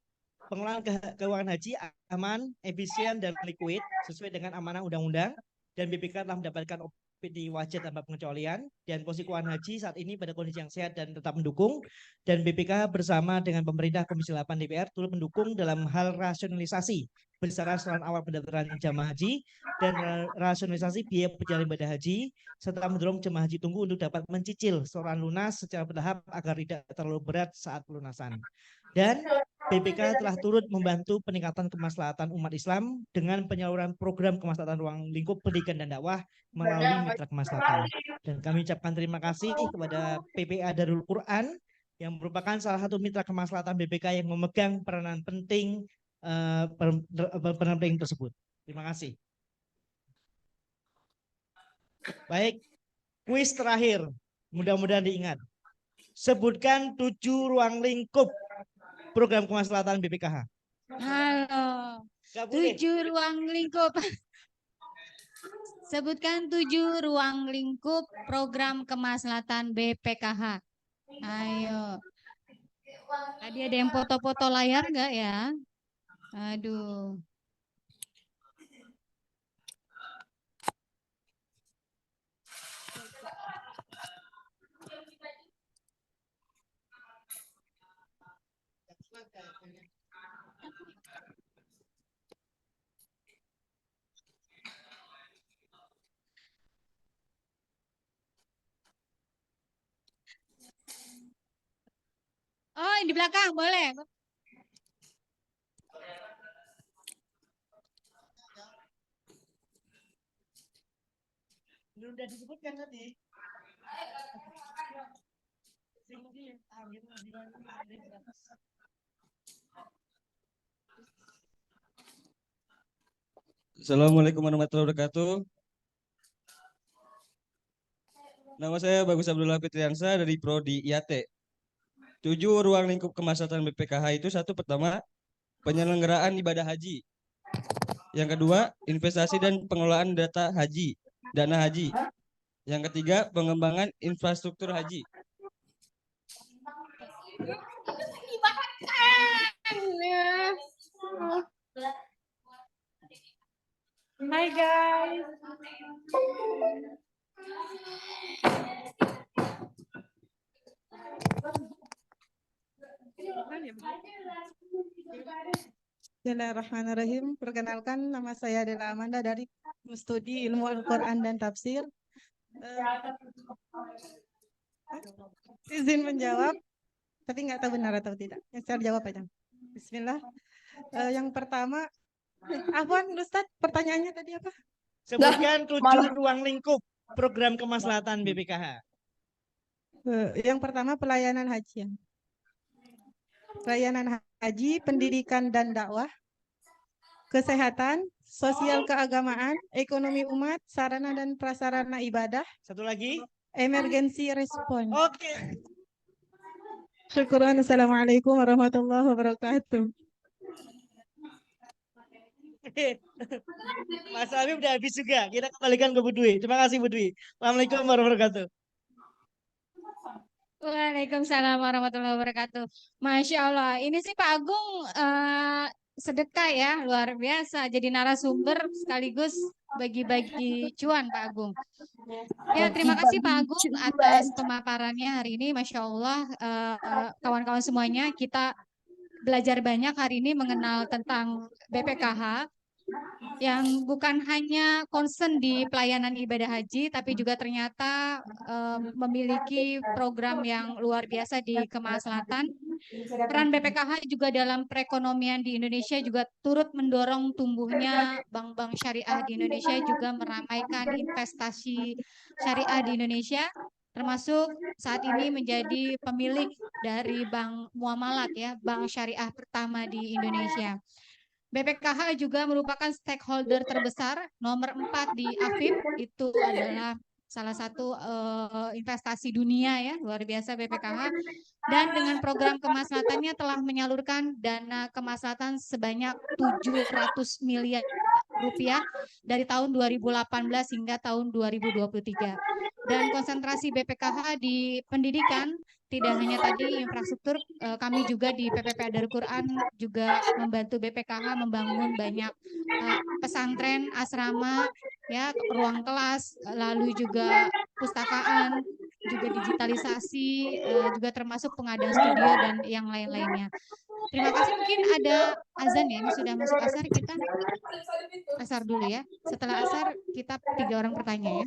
pengelolaan keuangan haji aman, efisien, dan liquid sesuai dengan amanah undang-undang, dan BPK telah mendapatkan OPD wajib tanpa pengecualian, dan posisi keuangan haji saat ini pada kondisi yang sehat dan tetap mendukung, dan BPK bersama dengan pemerintah Komisi 8 DPR turut mendukung dalam hal rasionalisasi besaran setoran awal pendaftaran jamaah haji dan rasionalisasi biaya perjalanan ibadah haji, serta mendorong jemaah haji tunggu untuk dapat mencicil setoran lunas secara bertahap agar tidak terlalu berat saat pelunasan. Dan BPK telah turut membantu peningkatan kemaslahatan umat Islam dengan penyaluran program kemaslahatan ruang lingkup pendidikan dan dakwah melalui mitra kemaslahatan. Dan kami ucapkan terima kasih kepada PPA Darul Quran yang merupakan salah satu mitra kemaslahatan BPK yang memegang peranan penting tersebut. Terima kasih. Baik, kuis terakhir. Mudah-mudahan diingat. Sebutkan 7 ruang lingkup program kemaslahatan BPKH. Halo. 7 ruang lingkup. Sebutkan 7 ruang lingkup program kemaslahatan BPKH. Ayo. Tadi ada yang foto-foto layar enggak ya? Aduh. yang di belakang boleh. Udah disebutkan tadi. Assalamualaikum warahmatullahi wabarakatuh. Nama saya Bagus Abdullah Fitriansa dari Prodi IAT. 7 ruang lingkup kemaslahatan BPKH itu satu, pertama penyelenggaraan ibadah haji. Yang kedua, investasi dan pengelolaan dana haji. Yang ketiga, pengembangan infrastruktur haji. Hai guys. Bismillahirrahmanirrahim. Perkenalkan, nama saya Dela Amanda dari Studi Ilmu Al-Quran dan Tafsir. Izin menjawab, tapi nggak tahu benar atau tidak. Yang saya jawab aja. Bismillah. Yang pertama, Afwan, Ustadz, pertanyaannya tadi apa? Sebutkan 7 ruang lingkup program kemaslahatan BPKH. Yang pertama pelayanan haji. Pelayanan haji, pendidikan dan dakwah, kesehatan, sosial keagamaan, ekonomi umat, sarana dan prasarana ibadah. Satu lagi. Emergency respon. Oke. Syukuran. Assalamualaikum warahmatullahi wabarakatuh. Mas Habib udah habis juga. Kita kembalikan ke Bu Dwi. Terima kasih Bu Dwi. Assalamualaikum warahmatullahi wabarakatuh. Waalaikumsalam warahmatullahi wabarakatuh. Masya Allah, ini sih Pak Agung sedekah ya, luar biasa. Jadi narasumber sekaligus bagi-bagi cuan Pak Agung. Ya, terima kasih Pak Agung atas pemaparannya hari ini. Masya Allah, kawan-kawan semuanya, kita belajar banyak hari ini mengenal tentang BPKH yang bukan hanya concern di pelayanan ibadah haji, tapi juga ternyata memiliki program yang luar biasa di kemaslahatan. Peran BPKH juga dalam perekonomian di Indonesia juga turut mendorong tumbuhnya bank-bank syariah di Indonesia, juga meramaikan investasi syariah di Indonesia, termasuk saat ini menjadi pemilik dari Bank Muamalat ya, bank syariah pertama di Indonesia. BPKH juga merupakan stakeholder terbesar nomor 4 di AFIP, itu adalah salah satu investasi dunia ya, luar biasa BPKH. Dan dengan program kemaslahatannya telah menyalurkan dana kemaslahatan sebanyak 700 miliar rupiah dari tahun 2018 hingga tahun 2023. Dan konsentrasi BPKH di pendidikan tidak hanya tadi infrastruktur, kami juga di PPP Darul Quran juga membantu BPKH membangun banyak pesantren, asrama, ya, ruang kelas, lalu juga pustakaan, juga digitalisasi, juga termasuk pengadaan studio dan yang lain-lainnya. Terima kasih. Mungkin ada azan ya, ini sudah masuk asar, kita asar dulu ya. Setelah asar kita 3 orang bertanya ya.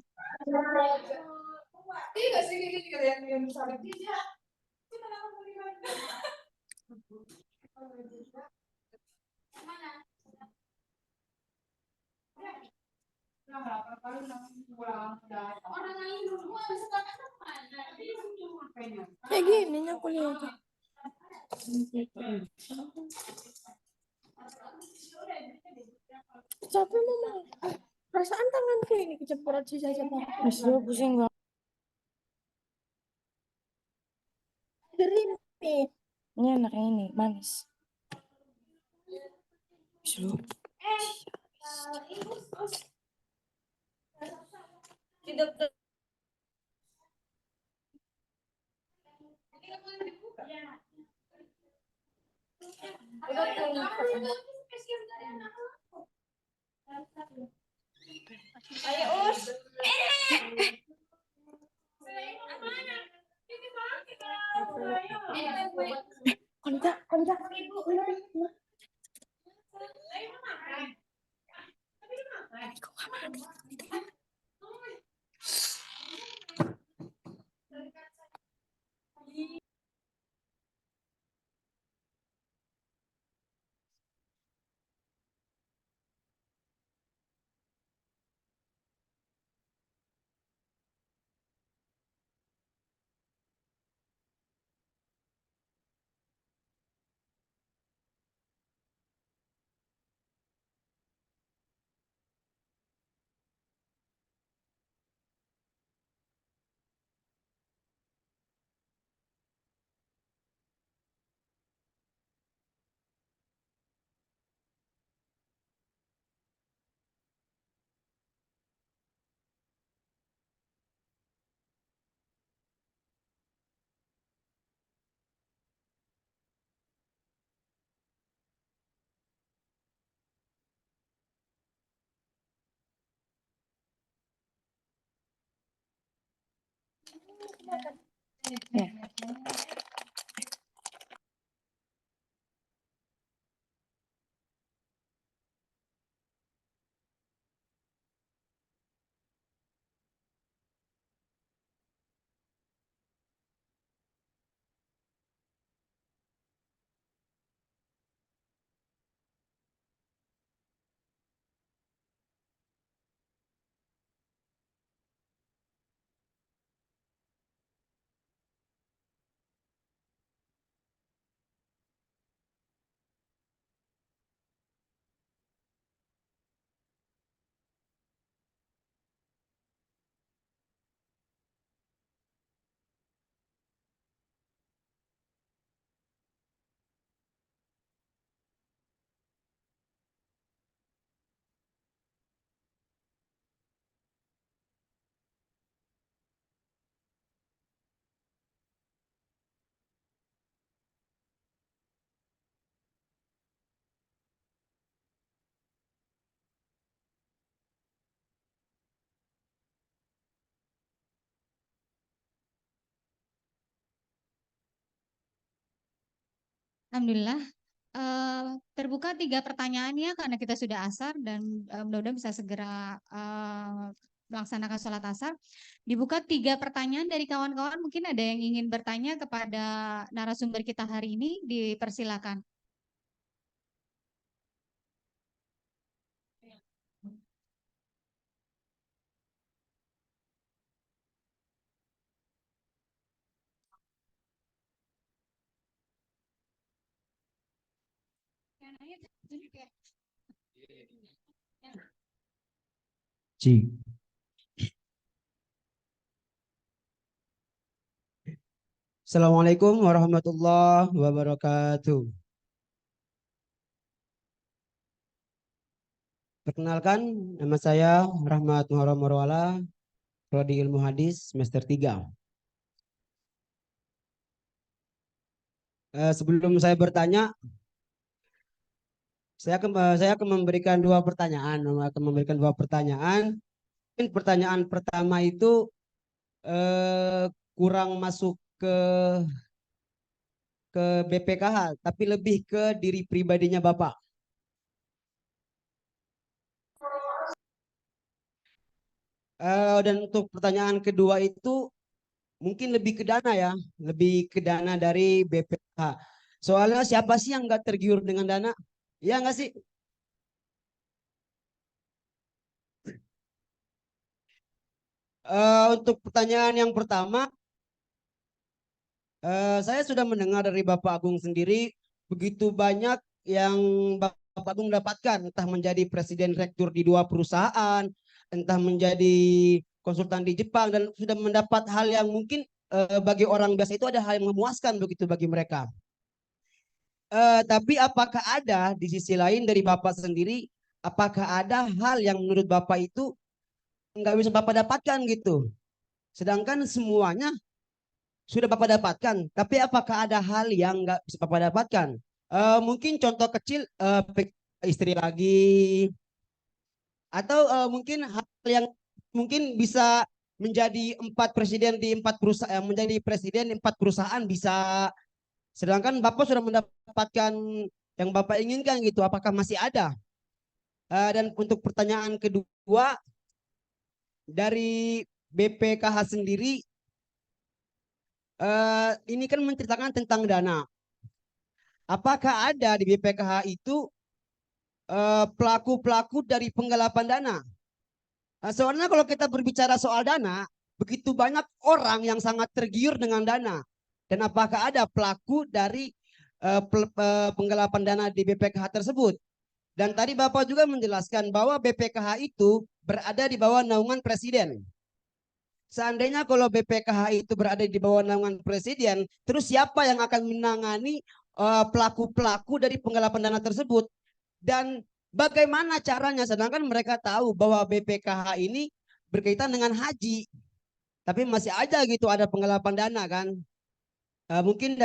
Kayak gini aku lihat. Capek mama. Perasaan tanganku ini keceplosan sisa-sisa. Aduh, pusing banget. Ini enaknya ini manis. Slow. Ayo Us. Kontak. Ya. Alhamdulillah. Terbuka 3 pertanyaannya karena kita sudah asar dan mudah-mudahan bisa segera melaksanakan sholat asar. Dibuka 3 pertanyaan dari kawan-kawan. Mungkin ada yang ingin bertanya kepada narasumber kita hari ini, dipersilakan. Ci. Assalamualaikum warahmatullahi wabarakatuh. Perkenalkan, nama saya Rahmat Muharram Marwala, Prodi Ilmu Hadis semester 3. Sebelum saya bertanya, saya akan memberikan 2 pertanyaan. Pertanyaan pertama itu kurang masuk ke BPKH, tapi lebih ke diri pribadinya Bapak. Dan untuk pertanyaan kedua itu mungkin lebih ke dana ya, lebih ke dana dari BPKH. Soalnya siapa sih yang nggak tergiur dengan dana? Ya nggak sih? Untuk pertanyaan yang pertama, saya sudah mendengar dari Bapak Agung sendiri begitu banyak yang Bapak Agung dapatkan, entah menjadi presiden rektur di 2 perusahaan, entah menjadi konsultan di Jepang, dan sudah mendapat hal yang mungkin bagi orang biasa itu ada hal yang memuaskan begitu bagi mereka. Tapi apakah ada di sisi lain dari Bapak sendiri, apakah ada hal yang menurut Bapak itu nggak bisa Bapak dapatkan gitu? Sedangkan semuanya sudah Bapak dapatkan, tapi apakah ada hal yang nggak bisa Bapak dapatkan? Mungkin contoh kecil, istri lagi, atau mungkin hal yang mungkin bisa menjadi 4 presiden di 4 perusahaan, menjadi presiden 4 perusahaan bisa. Sedangkan Bapak sudah mendapatkan yang Bapak inginkan gitu, apakah masih ada? Dan untuk pertanyaan kedua, dari BPKH sendiri, ini kan menceritakan tentang dana. Apakah ada di BPKH itu pelaku-pelaku dari penggelapan dana? Soalnya kalau kita berbicara soal dana, begitu banyak orang yang sangat tergiur dengan dana. Dan apakah ada pelaku dari penggelapan dana di BPKH tersebut? Dan tadi Bapak juga menjelaskan bahwa BPKH itu berada di bawah naungan presiden. Seandainya kalau BPKH itu berada di bawah naungan presiden, terus siapa yang akan menangani pelaku-pelaku dari penggelapan dana tersebut? Dan bagaimana caranya? Sedangkan mereka tahu bahwa BPKH ini berkaitan dengan haji, tapi masih aja gitu ada penggelapan dana kan? Mungkin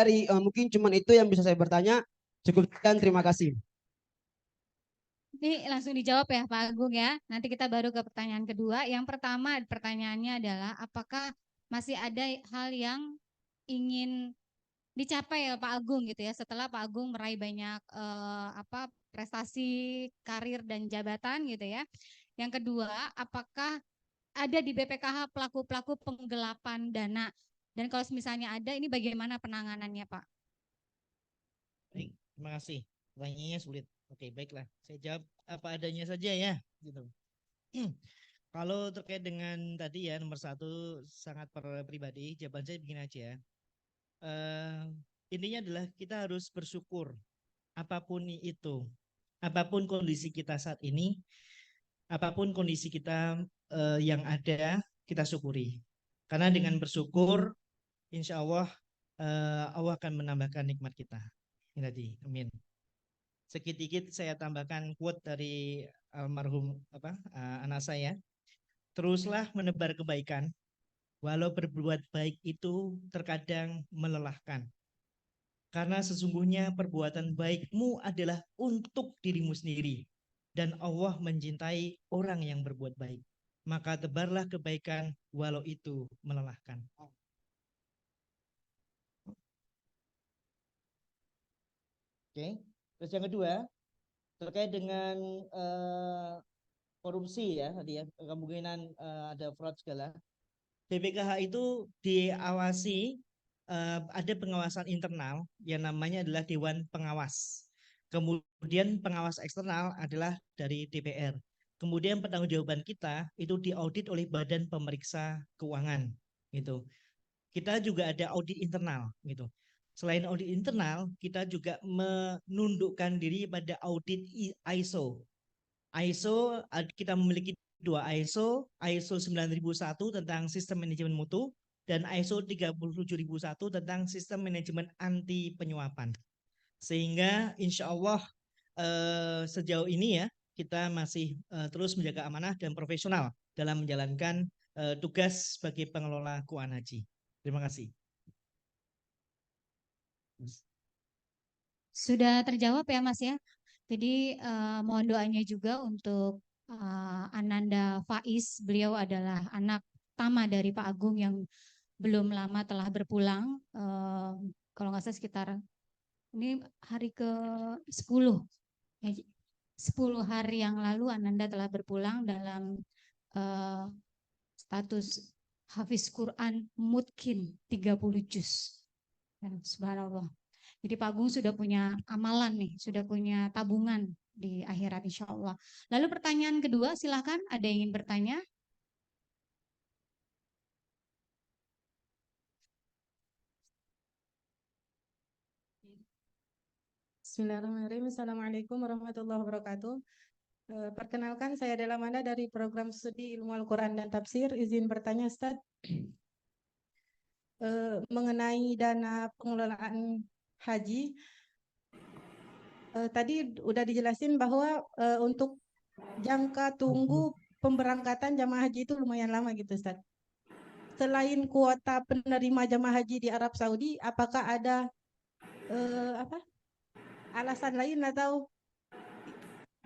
cuman itu yang bisa saya bertanya. Cukup sekian, terima kasih. Ini langsung dijawab ya Pak Agung ya. Nanti kita baru ke pertanyaan kedua. Yang pertama pertanyaannya adalah apakah masih ada hal yang ingin dicapai ya Pak Agung gitu ya, setelah Pak Agung meraih banyak prestasi karir dan jabatan gitu ya. Yang kedua, apakah ada di BPKH pelaku-pelaku penggelapan dana? Dan kalau misalnya ada, ini bagaimana penanganannya Pak? Baik, terima kasih. Pertanyaannya sulit. Oke, baiklah. Saya jawab apa adanya saja ya. Gitu. Kalau terkait dengan tadi ya nomor 1 sangat pribadi, jawaban saya begini aja. Intinya adalah kita harus bersyukur apapun itu, apapun kondisi kita saat ini, apapun kondisi kita yang ada, kita syukuri. Karena dengan bersyukur, insya Allah Allah akan menambahkan nikmat kita. Ini tadi, amin. Sedikit saya tambahkan quote dari almarhum anak saya. Teruslah menebar kebaikan, walau berbuat baik itu terkadang melelahkan. Karena sesungguhnya perbuatan baikmu adalah untuk dirimu sendiri. Dan Allah mencintai orang yang berbuat baik. Maka tebarlah kebaikan walau itu melelahkan. Oke. Terus yang kedua, terkait dengan korupsi ya tadi ya, kemungkinan ada fraud segala. BPKH itu diawasi, ada pengawasan internal yang namanya adalah Dewan Pengawas. Kemudian pengawas eksternal adalah dari DPR. Kemudian pertanggungjawaban kita itu diaudit oleh Badan Pemeriksa Keuangan gitu. Kita juga ada audit internal gitu. Selain audit internal, kita juga menundukkan diri pada audit ISO. ISO kita memiliki 2 ISO 9001 tentang sistem manajemen mutu dan ISO 37001 tentang sistem manajemen anti penyuapan. Sehingga insya Allah sejauh ini ya kita masih terus menjaga amanah dan profesional dalam menjalankan tugas sebagai pengelola keuangan haji. Terima kasih. Sudah terjawab ya Mas ya. Jadi mohon doanya juga untuk Ananda Faiz. Beliau adalah anak pertama dari Pak Agung yang belum lama telah berpulang. Kalau nggak salah sekitar ini hari ke-10. 10 hari yang lalu Ananda telah berpulang dalam status Hafiz Quran Mutkin 30 juz. Subhanallah. Jadi Pak Agung sudah punya amalan nih, sudah punya tabungan di akhirat insya Allah. Lalu pertanyaan kedua, silahkan ada yang ingin bertanya? Bismillahirrahmanirrahim. Assalamualaikum warahmatullahi wabarakatuh. Perkenalkan, saya adalah Manda dari program studi ilmu Al-Quran dan Tafsir. Izin bertanya, Ustadz, mengenai dana pengelolaan haji. Tadi udah dijelasin bahwa untuk jangka tunggu pemberangkatan jamaah haji itu lumayan lama gitu, Ustadz. Selain kuota penerima jamaah haji di Arab Saudi, apakah ada alasan lain atau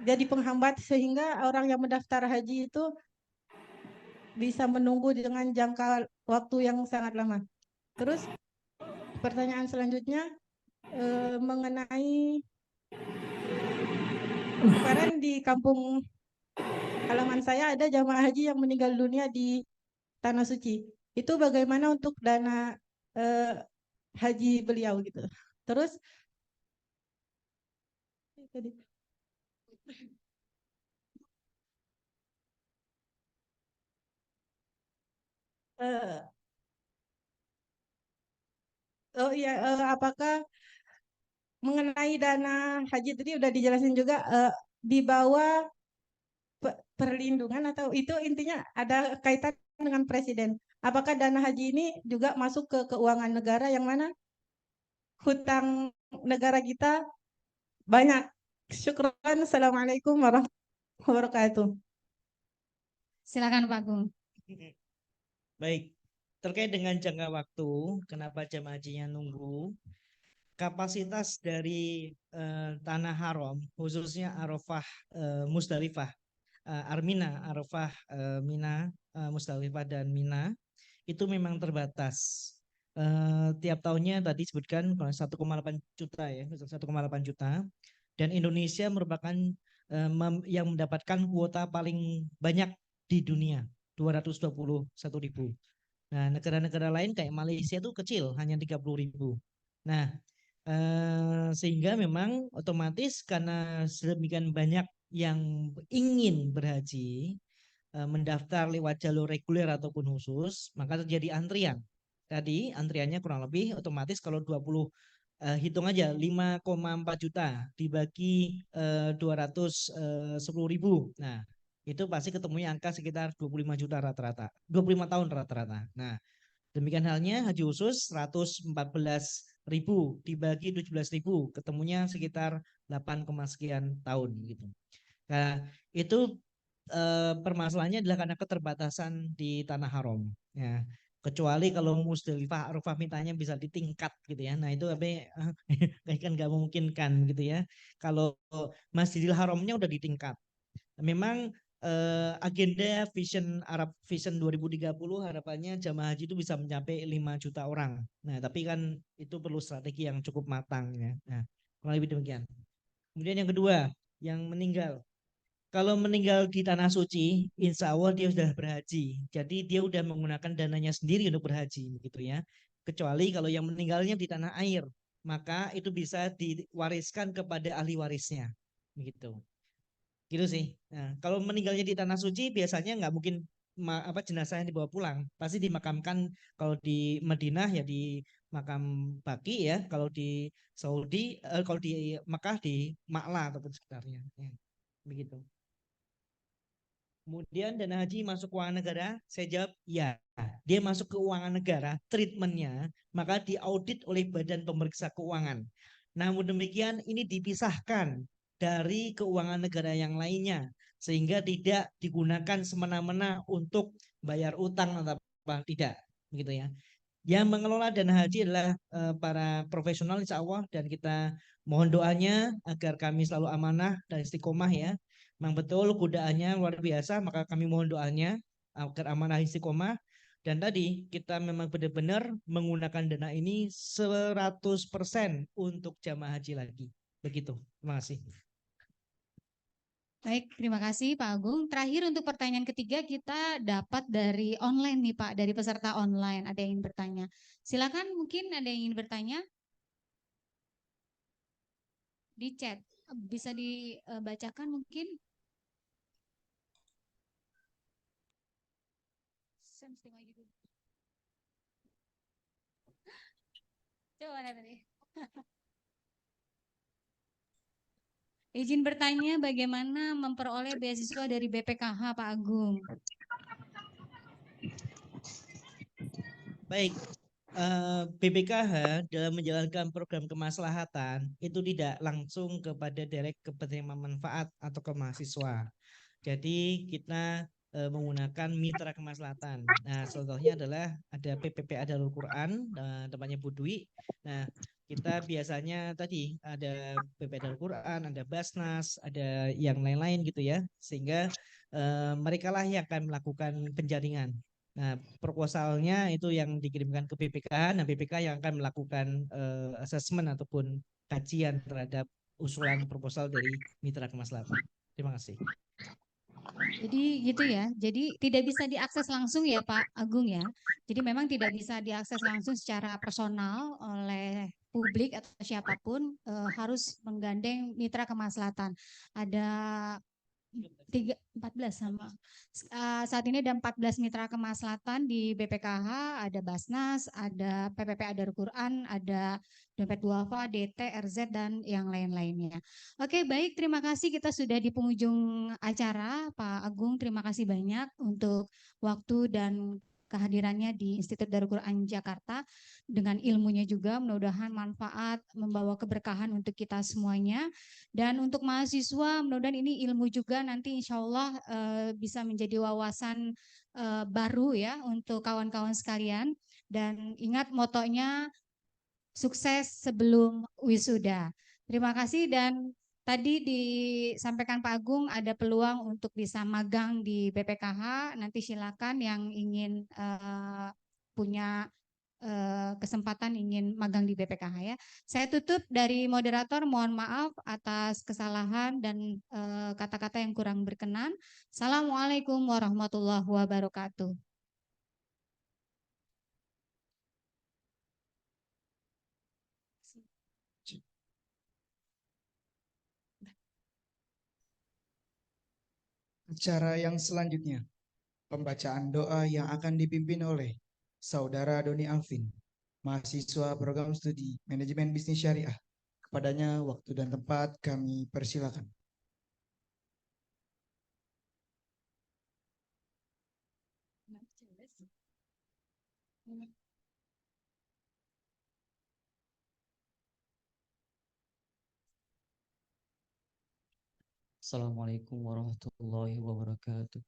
jadi penghambat sehingga orang yang mendaftar haji itu bisa menunggu dengan jangka waktu yang sangat lama? Terus pertanyaan selanjutnya mengenai kemarin di kampung halaman saya ada jamaah haji yang meninggal dunia di Tanah Suci. Itu bagaimana untuk dana haji beliau gitu. Terus apakah mengenai dana haji tadi udah dijelasin juga di bawah perlindungan atau itu intinya ada kaitan dengan presiden. Apakah dana haji ini juga masuk ke keuangan negara yang mana hutang negara kita banyak? Syukran. Assalamualaikum warahmatullahi wabarakatuh. Silakan Pak Agung. Baik, terkait dengan jangka waktu, kenapa jamaah hajinya nunggu? Kapasitas dari tanah haram, khususnya Arafah, Musdalifah, Armina, Arafah, Mina, Musdalifah dan Mina, itu memang terbatas. Tiap tahunnya tadi sebutkan 1,8 juta ya, 1,8 juta. Dan Indonesia merupakan yang mendapatkan kuota paling banyak di dunia, 221.000. Nah, negara-negara lain kayak Malaysia itu kecil, hanya 30.000. Nah, sehingga memang otomatis karena sedemikian banyak yang ingin berhaji, mendaftar lewat jalur reguler ataupun khusus, maka terjadi antrian. Tadi antriannya kurang lebih otomatis kalau 20 hitung aja 5,4 juta dibagi 210.000. Nah, itu pasti ketemunya angka sekitar 25 juta rata-rata. 25 tahun rata-rata. Nah, demikian halnya haji khusus 114.000 dibagi 17.000 ketemunya sekitar 8, sekian tahun gitu. Nah, itu permasalahannya adalah karena keterbatasan di tanah haram ya. Kecuali kalau Musdalifah Arafah mintanya bisa ditingkat gitu ya. Nah, itu tapi kan nggak memungkinkan gitu ya. Kalau Masjidil Haramnya udah ditingkat. Memang agenda Vision Arab Vision 2030 harapannya jamaah haji itu bisa mencapai 5 juta orang. Nah, tapi kan itu perlu strategi yang cukup matang ya. Nah, kurang lebih demikian. Kemudian yang kedua, yang meninggal. Kalau meninggal di tanah suci, insya Allah dia sudah berhaji. Jadi dia sudah menggunakan dananya sendiri untuk berhaji, gitu ya. Kecuali kalau yang meninggalnya di tanah air, maka itu bisa diwariskan kepada ahli warisnya, begitu. Gitu sih. Nah, kalau meninggalnya di tanah suci biasanya nggak mungkin jenazahnya dibawa pulang, pasti dimakamkan. Kalau di Madinah ya di makam Baqi ya, kalau di Saudi, kalau di Mekah di Ma'la ataupun sekitarnya, ya. Begitu. Kemudian dana haji masuk keuangan negara, saya jawab ya. Dia masuk keuangan negara, treatmentnya maka diaudit oleh Badan Pemeriksa Keuangan. Namun demikian ini dipisahkan dari keuangan negara yang lainnya sehingga tidak digunakan semena-mena untuk bayar utang atau apa tidak, begitu ya. Yang mengelola dana haji adalah para profesional insya Allah, dan kita mohon doanya agar kami selalu amanah dan istiqomah ya. Memang betul godaannya luar biasa, maka kami mohon doanya agar amanah istiqomah. Dan tadi kita memang benar-benar menggunakan dana ini 100% untuk jamaah haji lagi. Begitu. Terima kasih. Baik, terima kasih Pak Agung. Terakhir untuk pertanyaan ketiga kita dapat dari online nih Pak, dari peserta online. Ada yang ingin bertanya? Silakan, mungkin ada yang ingin bertanya? Di chat, bisa dibacakan mungkin? Coba mana tadi? Izin bertanya, bagaimana memperoleh beasiswa dari BPKH Pak Agung? Baik, BPKH dalam menjalankan program kemaslahatan itu tidak langsung kepada direct ke penerima manfaat atau ke mahasiswa. Jadi kita menggunakan mitra kemaslahatan. Nah, contohnya adalah ada PPPA Darul Quran, tempatnya Bu Dwi. Nah, kita biasanya tadi ada PPPA Darul Quran, ada Basnas, ada yang lain-lain gitu ya. Sehingga mereka lah yang akan melakukan penjaringan. Nah, proposalnya itu yang dikirimkan ke BPK. Nah, BPK yang akan melakukan assessment ataupun kajian terhadap usulan proposal dari mitra kemaslahatan. Terima kasih. Jadi gitu ya. Jadi tidak bisa diakses langsung ya Pak Agung ya. Jadi memang tidak bisa diakses langsung secara personal oleh publik atau siapapun, harus menggandeng mitra kemaslahatan. Ada 14 sama. Saat ini ada 14 mitra kemaslahatan di BPKH, ada Basnas, ada PPPA Darul Quran, ada Dompet Duafa, DT, RZ, dan yang lain-lainnya. Oke, baik. Terima kasih. Kita sudah di penghujung acara. Pak Agung, terima kasih banyak untuk waktu dan kehadirannya di Institut Darul Quran Jakarta, dengan ilmunya juga mudah-mudahan manfaat, membawa keberkahan untuk kita semuanya. Dan untuk mahasiswa mudah-mudahan ini ilmu juga nanti insya Allah bisa menjadi wawasan baru ya untuk kawan-kawan sekalian. Dan ingat motonya, sukses sebelum wisuda. Terima kasih. Dan tadi disampaikan Pak Agung ada peluang untuk bisa magang di BPKH. Nanti silakan yang ingin punya kesempatan ingin magang di BPKH ya. Saya tutup dari moderator, mohon maaf atas kesalahan dan kata-kata yang kurang berkenan. Assalamualaikum warahmatullahi wabarakatuh. Acara yang selanjutnya, pembacaan doa yang akan dipimpin oleh Saudara Doni Alvin, mahasiswa program studi Manajemen Bisnis Syariah. Kepadanya waktu dan tempat kami persilakan. Assalamualaikum warahmatullahi wabarakatuh.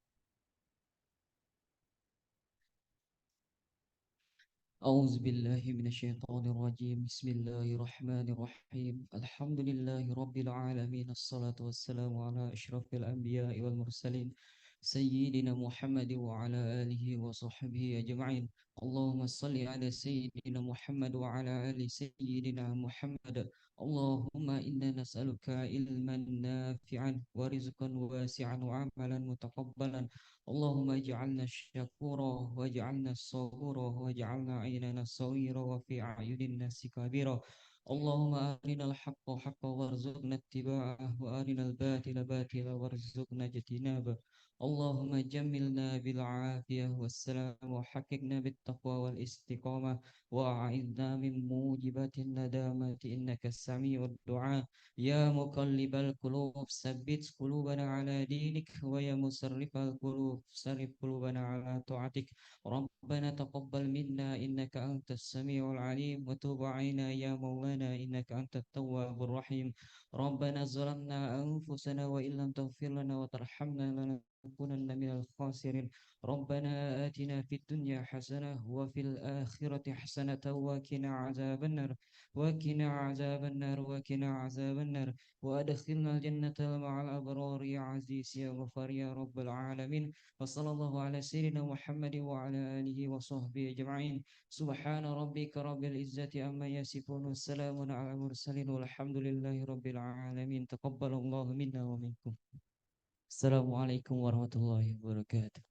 أعوذ بالله من الشيطان الرجيم بسم الله الرحمن الرحيم الحمد لله رب العالمين الصلاة والسلام على أشرف الأنبياء والمرسلين سيدنا محمد وعلى آله وصحبه أجمعين اللهم صل على سيدنا محمد وعلى آل سيدنا محمد اللهم إنا نسألك علما نافعا ورزقا واسعا وعملا متقبلا اللهم اجعلنا شكورا واجعلنا صبورا واجعلنا عيننا صغيرا وفي أعين الناس كبيرا اللهم أرنا الحق حقا وارزقنا اتباعه وأرنا الباطل باطلا وارزقنا اجتنابه اللهم جملنا بالعافية والسلام وحققنا بالتقوى والاستقامة وأعذنا من موجبات الندامة إنك السميع الدعاء يا مقلب القلوب ثبت قلوبنا على دينك ويا مصرف القلوب صرف قلوبنا على طاعتك ربنا تقبل منا إنك أنت السميع العليم وتوب علينا يا مولانا إنك أنت التواب الرحيم ربنا ظلمنا أنفسنا وإن لم تغفر لنا وترحمنا لنكونن من الخاسرين ربنا آتنا في الدنيا حسنة وفي الآخرة حسنة وقنا عذاب النار وقنا عذاب النار وقنا عذاب النار وأدخلنا الجنة مع الأبرار يا عزيز يا غفار يا رب العالمين وصلى الله على سيدنا محمد وعلى آله وصحبه أجمعين سبحان ربك رب العزة عما يصفون والسلام على المرسلين والحمد لله رب العالمين تقبل الله منا ومنكم السلام عليكم ورحمة الله وبركاته.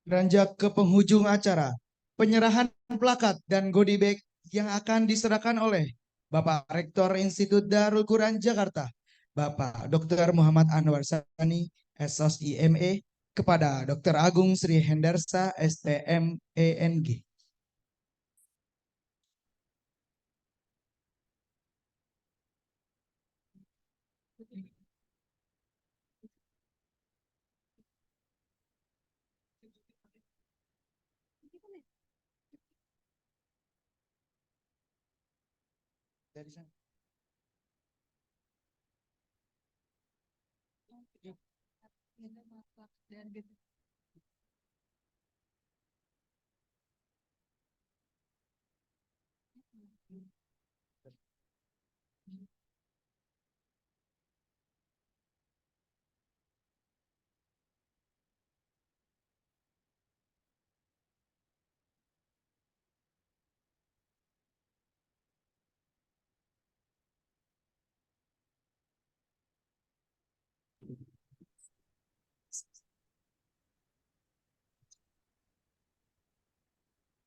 Beranjak ke penghujung acara, penyerahan plakat dan goodie bag yang akan diserahkan oleh Bapak Rektor Institut Darul Quran Jakarta, Bapak Dr. Muhammad Anwar Sani, SOSIME, kepada Dr. Agung Sri Hendarsa, STMENG. Dari sana.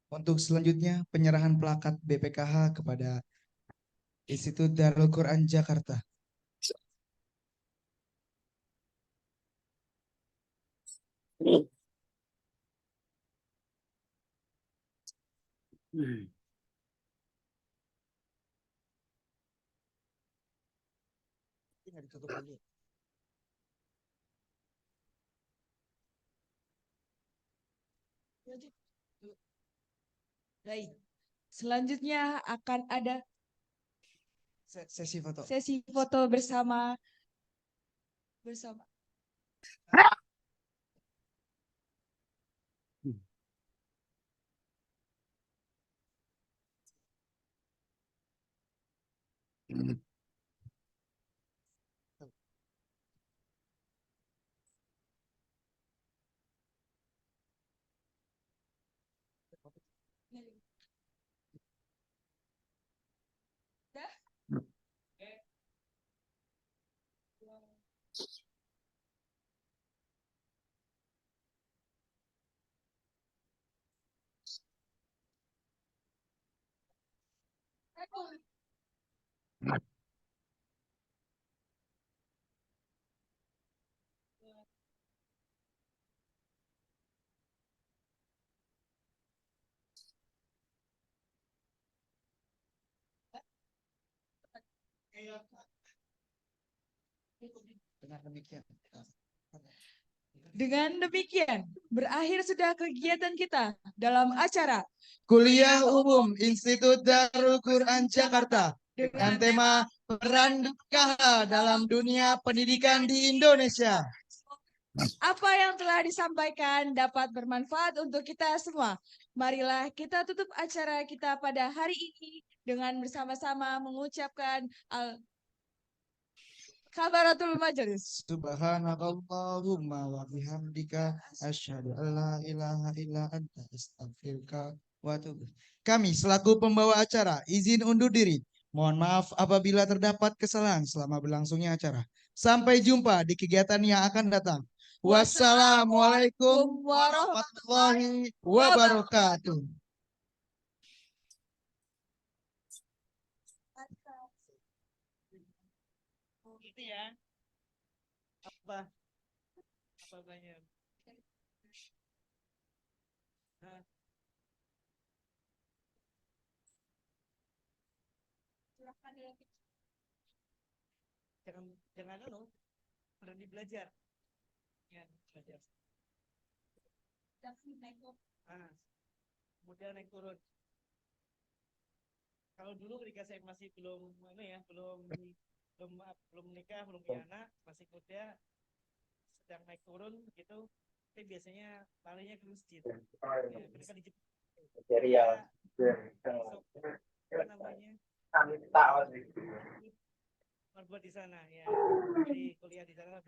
Untuk selanjutnya penyerahan plakat BPKH kepada Institut Darul Quran Jakarta. Ditutup dulu. Baik. Selanjutnya akan ada Sesi foto. sesi foto bersama. Dengan demikian, berakhir sudah kegiatan kita dalam acara Kuliah Umum Institut Darul Quran Jakarta dengan tema Peran BPKH dalam Dunia Pendidikan di Indonesia. apa yang telah disampaikan dapat bermanfaat untuk kita semua. Marilah kita tutup acara kita pada hari ini dengan bersama-sama mengucapkan Kafaratul majelis. Subhanakallahumma wa bihamdika asyhadu an la ilaha illa anta astaghfiruka wa atubu. Kami selaku pembawa acara izin undur diri. Mohon maaf apabila terdapat kesalahan selama berlangsungnya acara. Sampai jumpa di kegiatan yang akan datang. Wassalamualaikum warahmatullahi wabarakatuh. Itu ya. Apa banyak. Nah. Jangan dulu berani belajar. Ya, belajar. Kemudian naik turun. Kalau dulu ketika saya masih belum menikah, belum punya anak, masih muda, sedang naik turun gitu, saya biasanya larinya ke masjid. Ya, ketika di apa namanya? Berbuat di sana ya. Jadi kuliah di sana.